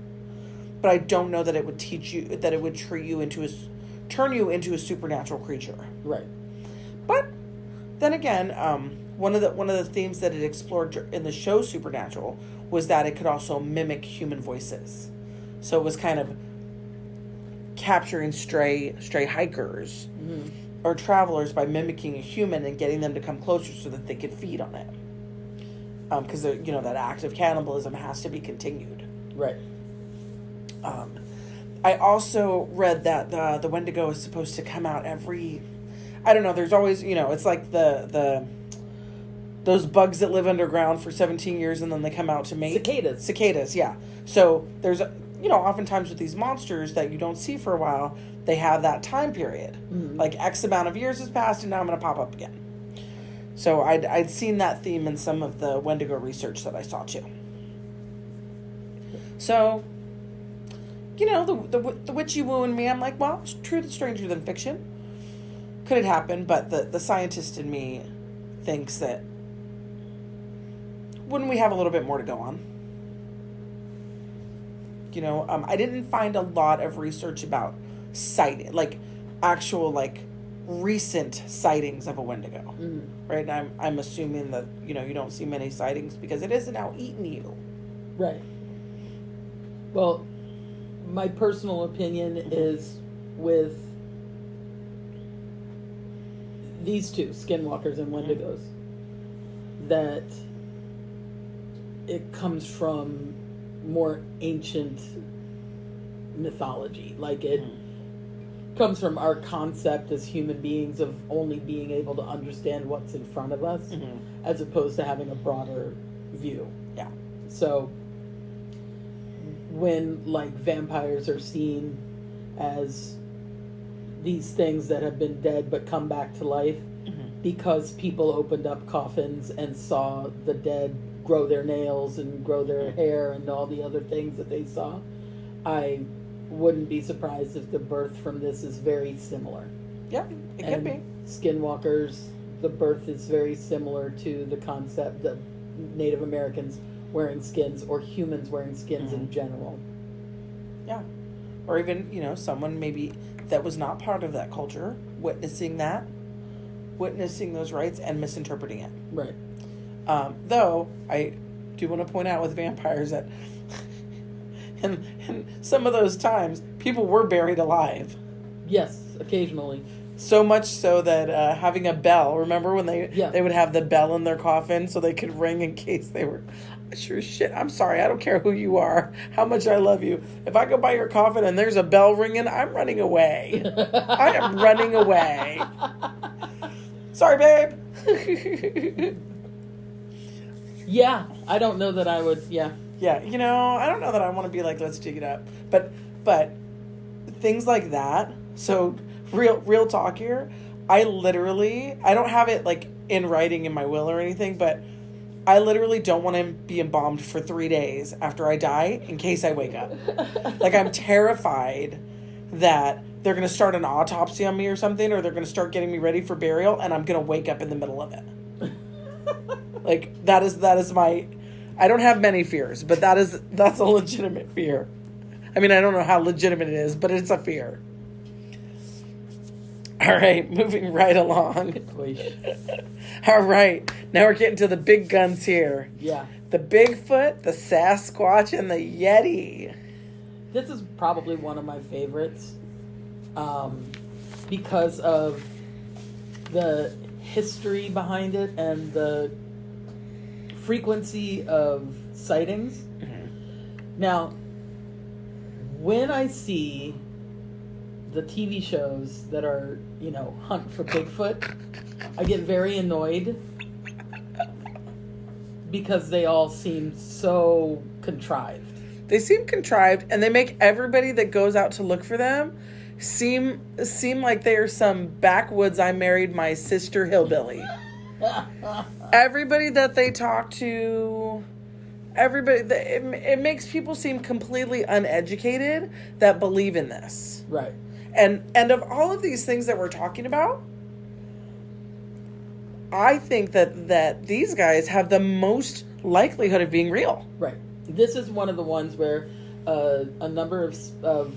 But I don't know that it would turn you into a supernatural creature. Right. But then again, one of the themes that it explored in the show Supernatural was that it could also mimic human voices. So it was kind of capturing stray hikers mm-hmm. or travelers by mimicking a human and getting them to come closer so that they could feed on it. Because that act of cannibalism has to be continued. Right. I also read that the Wendigo is supposed to come out every... I don't know, there's always, it's like those bugs that live underground for 17 years and then they come out to mate. Cicadas, yeah. So there's, oftentimes with these monsters that you don't see for a while, they have that time period. Mm-hmm. Like X amount of years has passed and now I'm going to pop up again. So I'd seen that theme in some of the Wendigo research that I saw too. So, the witchy woo in me, I'm like, well, it's truth is stranger than fiction. Could it happen? But the scientist in me thinks that wouldn't we have a little bit more to go on? I didn't find a lot of research about sighting, like actual recent sightings of a Wendigo. Mm-hmm. Right? And I'm assuming that, you don't see many sightings because it isn't out eating you. Right. Well, my personal opinion mm-hmm. is with these two, skinwalkers and Wendigos, mm-hmm. that it comes from more ancient mythology. Like it mm-hmm. comes from our concept as human beings of only being able to understand what's in front of us mm-hmm. as opposed to having a broader view. Yeah. So when vampires are seen as these things that have been dead but come back to life mm-hmm. because people opened up coffins and saw the dead grow their nails and grow their hair and all the other things that they saw, I wouldn't be surprised if the birth from this is very similar. Yeah, it could be. Skinwalkers, the birth is very similar to the concept of Native Americans wearing skins or humans wearing skins mm-hmm. in general. Yeah. Or even, someone maybe that was not part of that culture, witnessing those rites and misinterpreting it. Right. Though, I do want to point out with vampires that in some of those times, people were buried alive. Yes, occasionally. So much so that having a bell, remember when they would have the bell in their coffin so they could ring in case they were... Sure as shit, I'm sorry, I don't care who you are, how much I love you. If I go by your coffin and there's a bell ringing, I'm running away. I am running away. Sorry, babe. Yeah, I don't know that I would, yeah. Yeah, I don't know that I want to be like, let's dig it up. But things like that, so real talk here, I don't have it like in writing in my will or anything, but I literally don't want to be embalmed for 3 days after I die in case I wake up. Like, I'm terrified that they're going to start an autopsy on me or something, or they're going to start getting me ready for burial, and I'm going to wake up in the middle of it. Like, that is my... I don't have many fears, but that's a legitimate fear. I mean, I don't know how legitimate it is, but it's a fear. All right, moving right along. All right, now we're getting to the big guns here. Yeah. The Bigfoot, the Sasquatch, and the Yeti. This is probably one of my favorites because of the history behind it and the frequency of sightings. Mm-hmm. Now, when I see the TV shows that are, hunt for Bigfoot, I get very annoyed because they all seem so contrived. They seem contrived, and they make everybody that goes out to look for them seem like they are some backwoods I married my sister hillbilly. Everybody that they talk to, it makes people seem completely uneducated that believe in this. Right. And of all of these things that we're talking about, I think that these guys have the most likelihood of being real. Right. This is one of the ones where a number of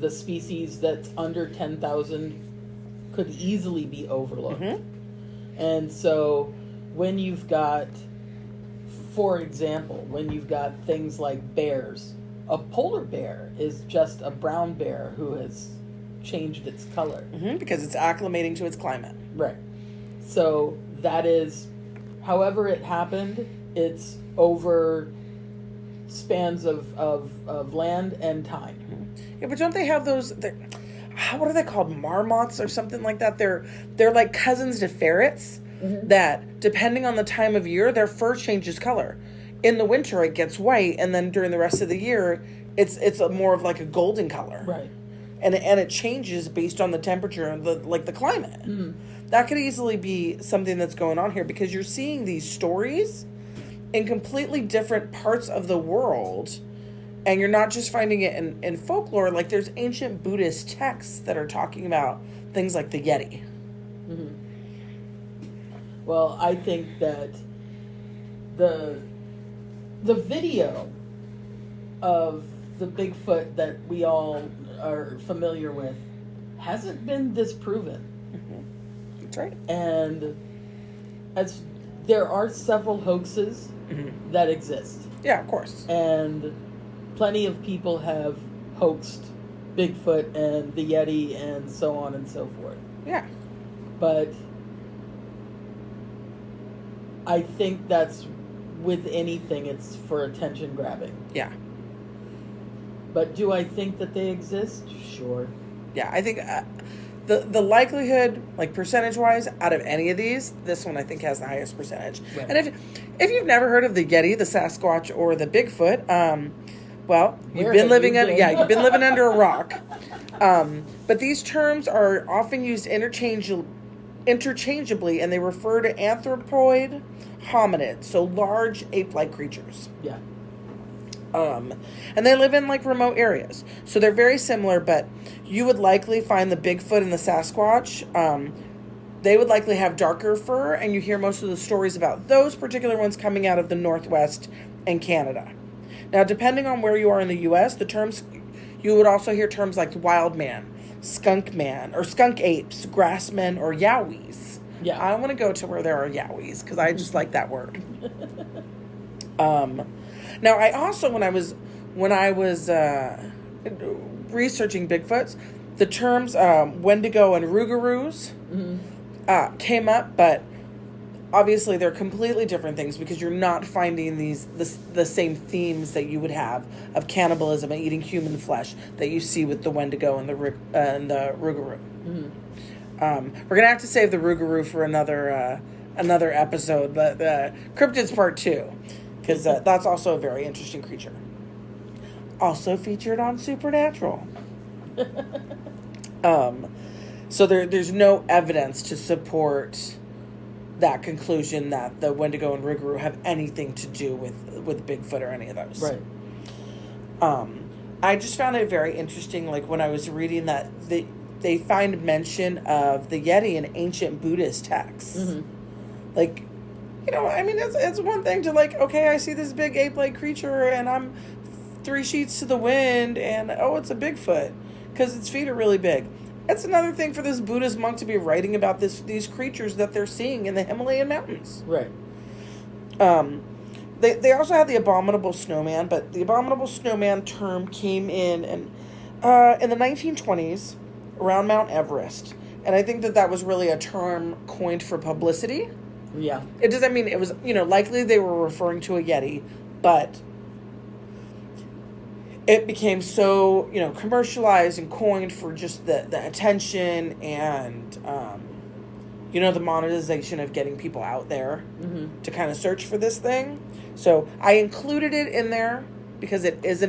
the species that's under 10,000 could easily be overlooked. Mm-hmm. And so when you've got, for example, things like bears, a polar bear is just a brown bear who has changed its color. Mm-hmm, because it's acclimating to its climate. Right. So that is, however it happened, it's over spans of land and time. Mm-hmm. Yeah, but don't they have those... what are they called? Marmots or something like that? They're like cousins to ferrets. Mm-hmm. That, depending on the time of year, their fur changes color. In the winter, it gets white, and then during the rest of the year, it's more of like a golden color. Right. And it changes based on the temperature and the climate. Mm-hmm. That could easily be something that's going on here, because you're seeing these stories in completely different parts of the world, and you're not just finding it in folklore. Like, there's ancient Buddhist texts that are talking about things like the Yeti. Mm-hmm. Well, I think that the video of the Bigfoot that we all are familiar with hasn't been disproven. Mm-hmm. That's right. And there are several hoaxes mm-hmm. that exist. Yeah, of course. And plenty of people have hoaxed Bigfoot and the Yeti and so on and so forth. Yeah. But I think that's, with anything, it's for attention grabbing. Yeah. But do I think that they exist? Sure. Yeah, I think the likelihood, like percentage-wise, out of any of these, this one I think has the highest percentage. Right. And if you've never heard of the Yeti, the Sasquatch, or the Bigfoot, well, you've been living under a rock. But these terms are often used interchangeably, and they refer to anthropoid hominids, so large ape-like creatures. Yeah. And they live in like remote areas, so they're very similar. But you would likely find the Bigfoot and the Sasquatch. They would likely have darker fur, and you hear most of the stories about those particular ones coming out of the Northwest and Canada. Now, depending on where you are in the U.S., you would also hear terms like wild man, skunk man, or skunk apes, grassmen, or yowies. Yeah. I want to go to where there are yowies, because I just like that word. Now, I also, when I was researching Bigfoots, the terms Wendigo and Rougarous mm-hmm. Came up, but obviously they're completely different things, because you're not finding the same themes that you would have of cannibalism and eating human flesh that you see with the Wendigo and the Rougarou. Mm-hmm. We're gonna have to save the Rougarou for another episode, but Cryptids Part 2, because that's also a very interesting creature. Also featured on Supernatural. So there's no evidence to support that conclusion that the Wendigo and Rougarou have anything to do with Bigfoot or any of those. Right. I just found it very interesting, like when I was reading that they find mention of the Yeti in ancient Buddhist texts. Mm-hmm. Like, you know, I mean, it's one thing to like, okay, I see this big ape-like creature and I'm 3 sheets to the wind and, oh, it's a Bigfoot because its feet are really big. It's another thing for this Buddhist monk to be writing about these creatures that they're seeing in the Himalayan mountains. Right. They also had the abominable snowman, but the abominable snowman term came in the 1920s around Mount Everest. And I think that was really a term coined for publicity. Yeah. It doesn't mean it was, you know, likely they were referring to a Yeti, but it became so, you know, commercialized and coined for just the attention and, you know, the monetization of getting people out there to kind of search for this thing. So I included it in there because it is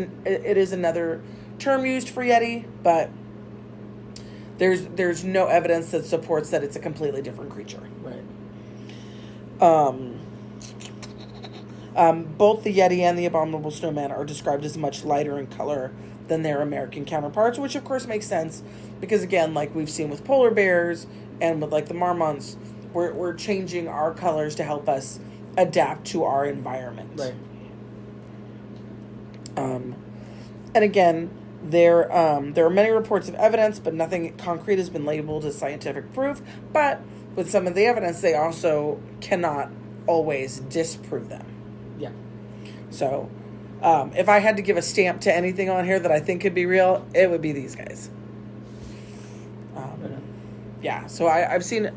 another term used for Yeti, but there's no evidence that supports that it's a completely different creature. Right. Both the Yeti and the abominable snowman are described as much lighter in color than their American counterparts, which of course makes sense because, again, like we've seen with polar bears and with like the marmots, we're changing our colors to help us adapt to our environment. Right. And again, there are many reports of evidence, but nothing concrete has been labeled as scientific proof. But with some of the evidence, they also cannot always disprove them. Yeah. So, if I had to give a stamp to anything on here that I think could be real, it would be these guys. Yeah. So I've seen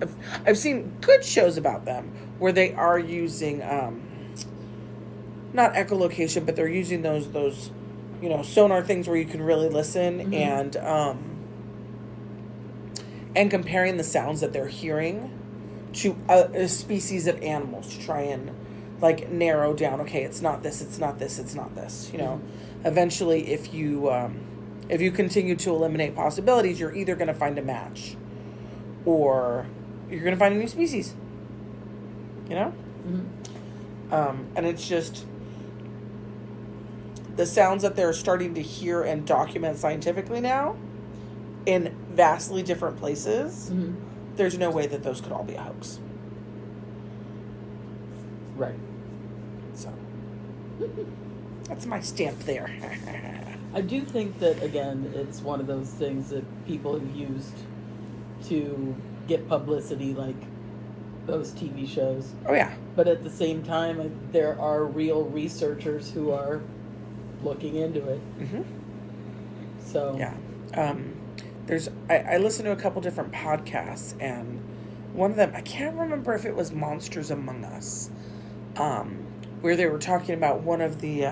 good shows about them where they are using not echolocation, but they're using those you know, sonar things where you can really listen and comparing the sounds that they're hearing to a species of animals to try and like narrow down, okay, it's not this, it's not this, it's not this, you know. Eventually, if you continue to eliminate possibilities, you're either going to find a match or you're going to find a new species, you know. And it's just the sounds that they're starting to hear and document scientifically now in vastly different places. There's no way that those could all be a hoax. Right. So that's my stamp there. I do think that, again, it's one of those things that people have used to get publicity, like those TV shows. Oh, yeah. But at the same time, there are real researchers who are looking into it. So yeah. I listen to a couple different podcasts, and one of them, I can't remember if it was Monsters Among Us, where they were talking about one of the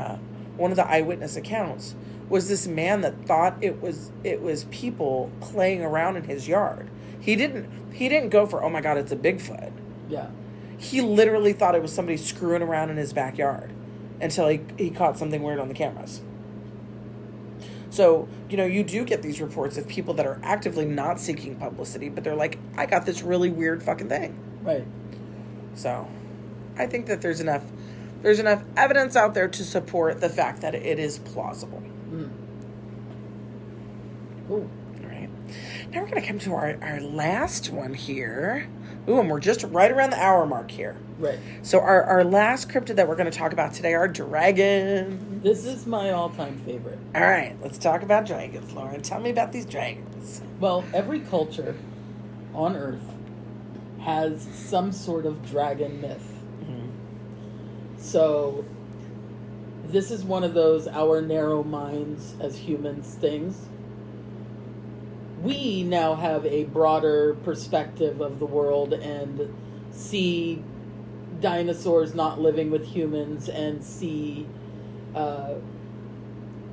eyewitness accounts was this man that thought it was people playing around in his yard. He didn't go for, oh my God, it's a Bigfoot. Yeah. He literally thought it was somebody screwing around in his backyard until he caught something weird on the cameras. So, you know, you do get these reports of people that are actively not seeking publicity, but they're like, I got this really weird fucking thing. Right. So, I think that there's enough evidence out there to support the fact that it is plausible. Ooh. All right. Now we're going to come to our last one here. Ooh, and we're just right around the hour mark here. Right. So our last cryptid that we're going to talk about today are dragons. This is my all-time favorite. All right, let's talk about dragons, Lauren. Tell me about these dragons. Well, every culture on Earth has some sort of dragon myth. So this is one of those our narrow minds as humans things. We now have a broader perspective of the world and see dinosaurs not living with humans and see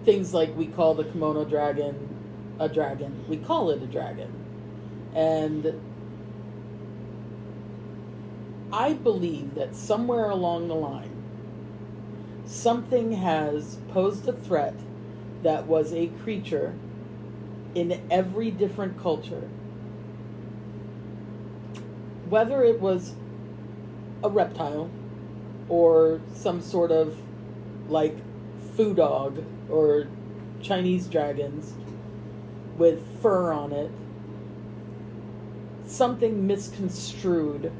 things like we call the kimono dragon a dragon. We call it a dragon. And I believe that somewhere along the line, something has posed a threat that was a creature in every different culture whether it was a reptile or some sort of like foo dog or Chinese dragons with fur on it, something misconstrued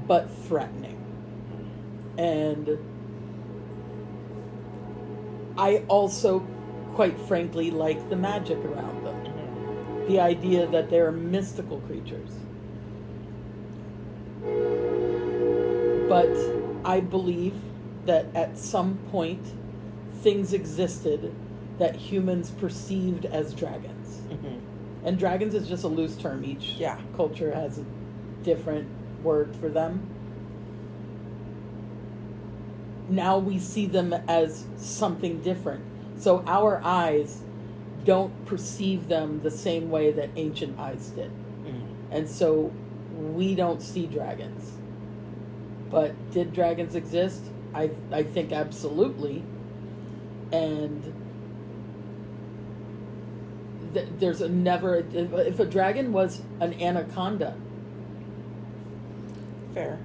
but threatening. And I also, quite frankly, like the magic around them. Mm-hmm. The idea that they're mystical creatures. But I believe that at some point things existed that humans perceived as dragons. Mm-hmm. And dragons is just a loose term. Each culture has a different word for them. Now we see them as something different. So our eyes don't perceive them the same way that ancient eyes did. Mm-hmm. And so we don't see dragons. But did dragons exist? I think absolutely. And there's a never... If a dragon was an anaconda... Fair.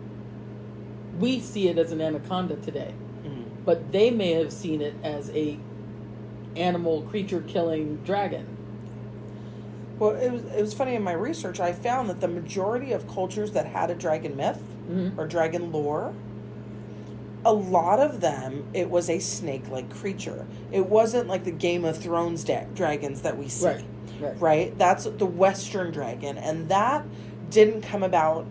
We see it as an anaconda today. Mm-hmm. But they may have seen it as a animal creature-killing dragon. Well, it was funny in my research, I found that the majority of cultures that had a dragon myth mm-hmm. or dragon lore, a lot of them, it was a snake-like creature. It wasn't like the Game of Thrones dragons that we see. Right? That's the Western dragon. And that didn't come about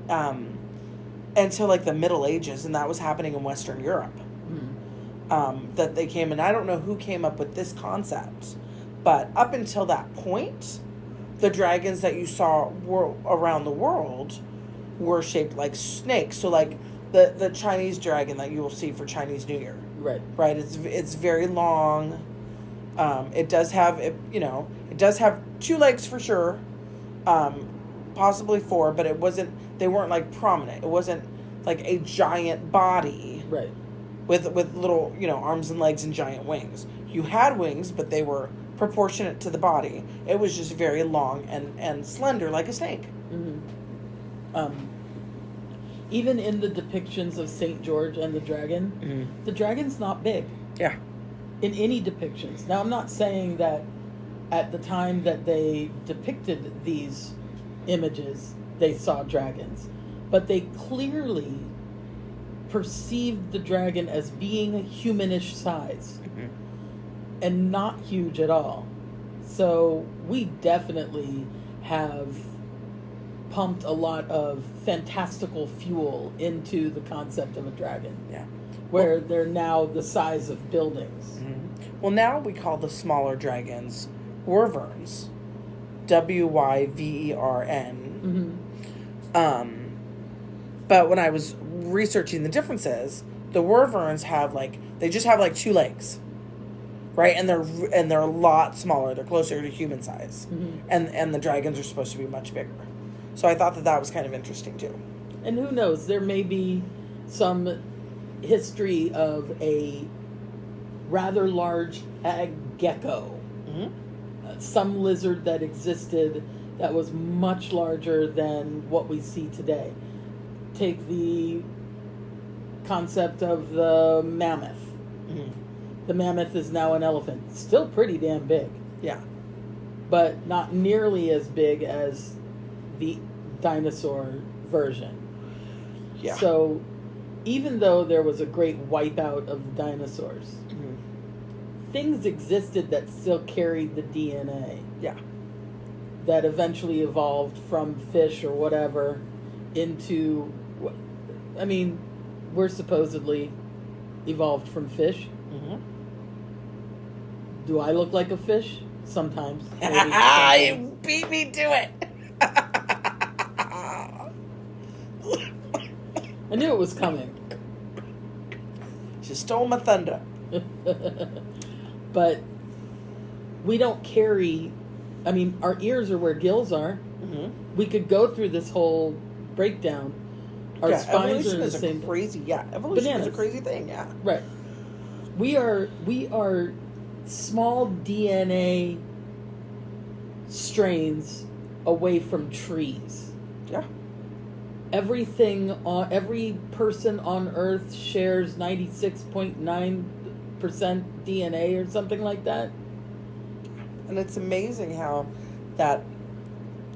until like the Middle Ages, and that was happening in Western Europe. Mm-hmm. That they came, and I don't know who came up with this concept, but up until that point, the dragons that you saw around the world were shaped like snakes. So like the Chinese dragon that you will see for Chinese New Year. Right. It's very long. It does have it does have 2 legs for sure. Possibly 4, but they weren't like prominent. It wasn't like a giant body. Right. With little, arms and legs and giant wings. You had wings, but they were proportionate to the body. It was just very long and slender like a snake. Mm-hmm. Even in the depictions of St. George and the dragon, mm-hmm. the dragon's not big. Yeah. In any depictions. Now, I'm not saying that at the time that they depicted these images, they saw dragons. But they clearly perceived the dragon as being humanish size. Mm-hmm. And not huge at all. So we definitely have pumped a lot of fantastical fuel into the concept of a dragon. Yeah. Where they're now the size of buildings. Mm-hmm. Well, now we call the smaller dragons wyverns. WYVERN. Mm-hmm. But when I was researching the differences, the wyverns have they just have 2 legs. Right, and they're a lot smaller. They're closer to human size, mm-hmm. and the dragons are supposed to be much bigger. So I thought that was kind of interesting too. And who knows? There may be some history of a rather large gecko, mm-hmm. Some lizard that existed that was much larger than what we see today. Take the concept of the mammoth. Mm-hmm. The mammoth is now an elephant. Still pretty damn big. Yeah. But not nearly as big as the dinosaur version. Yeah. So even though there was a great wipeout of the dinosaurs, mm-hmm. things existed that still carried the DNA. Yeah. That eventually evolved from fish or whatever into... we're supposedly evolved from fish. Mm-hmm. Do I look like a fish? Sometimes. You beat me to it. I knew it was coming. She stole my thunder. But we don't carry... our ears are where gills are. Mm-hmm. We could go through this whole breakdown. Our spines are the same. Evolution is a crazy thing, yeah. Right. We are small DNA strains away from trees. Yeah. every person on Earth shares 96.9% DNA or something like that. And it's amazing how that,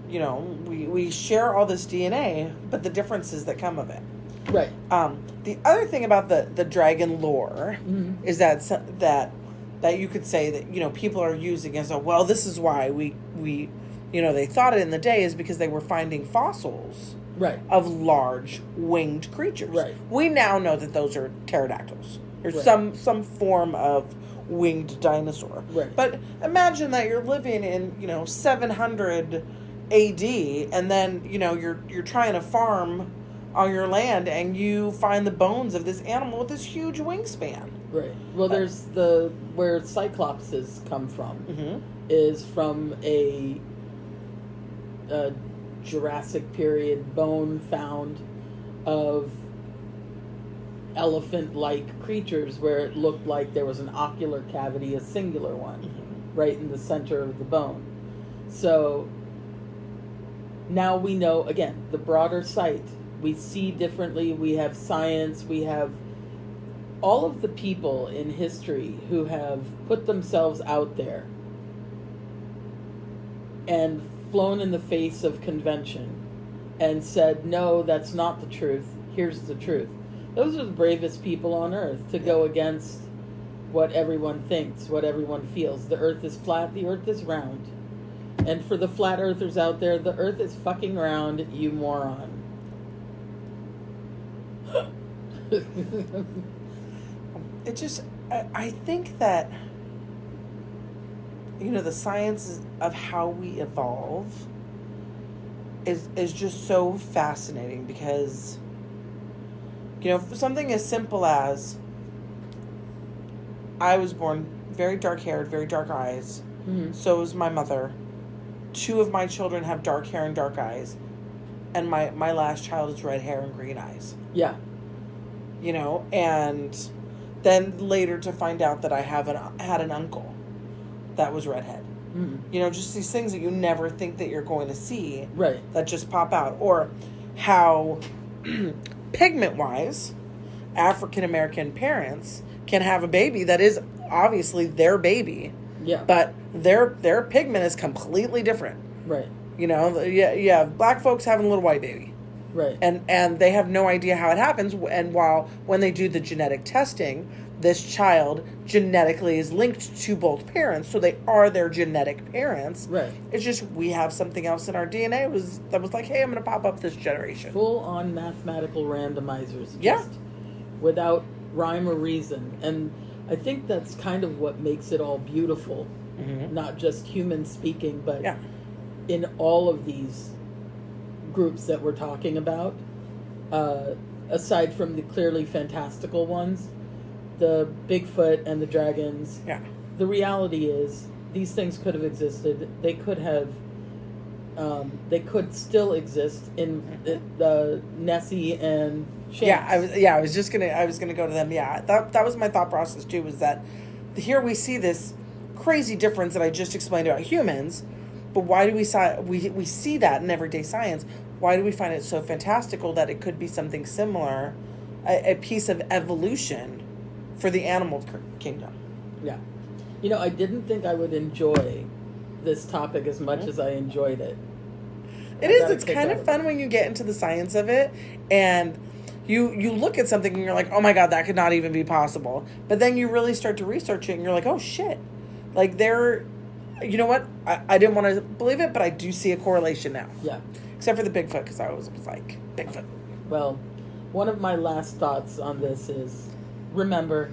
we share all this DNA, but the differences that come of it. Right. The other thing about the dragon lore is that you could say that, people are using as this is why we they thought it in the day is because they were finding fossils right. of large winged creatures. Right. We now know that those are pterodactyls. There's right. some form of winged dinosaur. Right. But imagine that you're living in, 700 AD, and then, you're trying to farm on your land and you find the bones of this animal with this huge wingspan. Right. Well, there's where cyclopses come from is from a Jurassic period bone found of elephant-like creatures where it looked like there was an ocular cavity, a singular one, right in the center of the bone. So now we know, again, the broader sight. We see differently. We have science. We have all of the people in history who have put themselves out there and flown in the face of convention and said, no, that's not the truth. Here's the truth. Those are the bravest people on earth to go against what everyone thinks, what everyone feels. The earth is flat, the earth is round. And for the flat earthers out there, the earth is fucking round, you moron. I think that, the science of how we evolve is just so fascinating because, something as simple as I was born very dark-haired, very dark eyes. Mm-hmm. So was my mother. 2 of my children have dark hair and dark eyes. And my last child is red hair and green eyes. Yeah. And then later to find out that I had an uncle that was redhead. Mm-hmm. Just these things that you never think that you're going to see. Right. That just pop out. Or how pigment-wise, African-American parents can have a baby that is obviously their baby. Yeah. But their pigment is completely different. Right. Yeah, black folks having a little white baby. Right. And they have no idea how it happens. And when they do the genetic testing, this child genetically is linked to both parents, so they are their genetic parents. Right. It's just we have something else in our DNA that was like, hey, I'm going to pop up this generation. Full on mathematical randomizers. Yeah. Without rhyme or reason. And I think that's kind of what makes it all beautiful. Mm-hmm. Not just human speaking, but in all of these groups that we're talking about, aside from the clearly fantastical ones, the Bigfoot and the dragons. Yeah. The reality is these things could have existed. They could have. They could still exist in the Nessie and Shanks. I was gonna go to them. Yeah, that was my thought process too. Was that here we see this crazy difference that I just explained about humans, but why do we see that in everyday science? Why do we find it so fantastical that it could be something similar, a piece of evolution for the animal kingdom? Yeah. I didn't think I would enjoy this topic as much as I enjoyed it. It's kind of fun when you get into the science of it and you look at something and you're like, oh my God, that could not even be possible. But then you really start to research it and you're like, oh shit. Like you know what? I didn't want to believe it, but I do see a correlation now. Yeah. Except for the Bigfoot, because I was like, Bigfoot. Well, one of my last thoughts on this is, remember,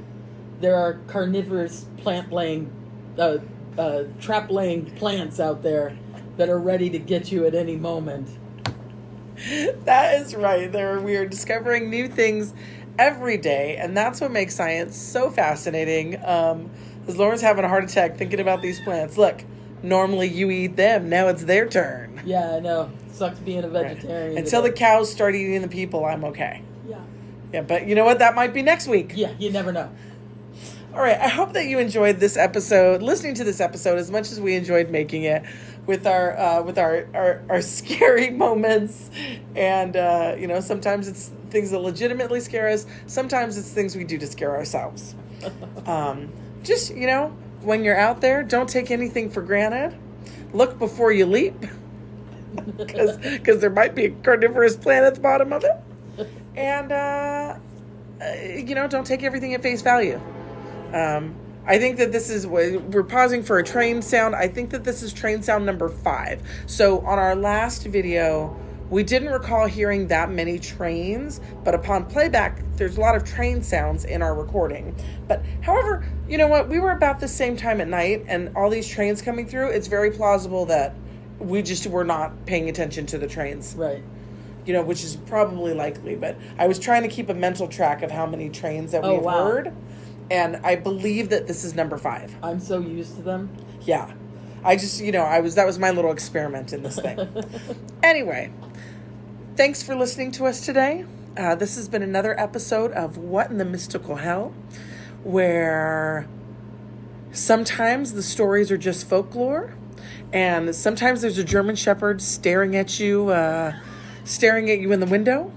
there are carnivorous trap-laying plants out there that are ready to get you at any moment. That is right. We are discovering new things every day, and that's what makes science so fascinating. As Lauren's having a heart attack thinking about these plants. Look, normally you eat them. Now it's their turn. Yeah, I know. Sucks being a vegetarian. Right. Until the cows start eating the people, I'm okay. Yeah. Yeah, but you know what? That might be next week. Yeah, you never know. All right, I hope that you enjoyed this episode, listening to this episode as much as we enjoyed making it, with our scary moments, and sometimes it's things that legitimately scare us. Sometimes it's things we do to scare ourselves. Just when you're out there, don't take anything for granted. Look before you leap, because there might be a carnivorous plant at the bottom of it, and don't take everything at face value. I think that this is, we're pausing for a train sound. I think that this is train sound number 5. So on our last video, we didn't recall hearing that many trains, but upon playback, there's a lot of train sounds in our recording. But however, you know what? We were about the same time at night and all these trains coming through. It's very plausible that we just were not paying attention to the trains. Right. Which is probably likely. But I was trying to keep a mental track of how many trains that we've heard. And I believe that this is number 5. I'm so used to them. Yeah. I just, that was my little experiment in this thing. Anyway, thanks for listening to us today. This has been another episode of What in the Mystical Hell, where sometimes the stories are just folklore, and sometimes there's a German Shepherd staring at you in the window.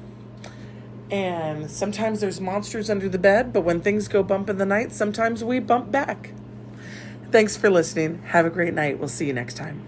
And sometimes there's monsters under the bed, but when things go bump in the night, sometimes we bump back. Thanks for listening. Have a great night. We'll see you next time.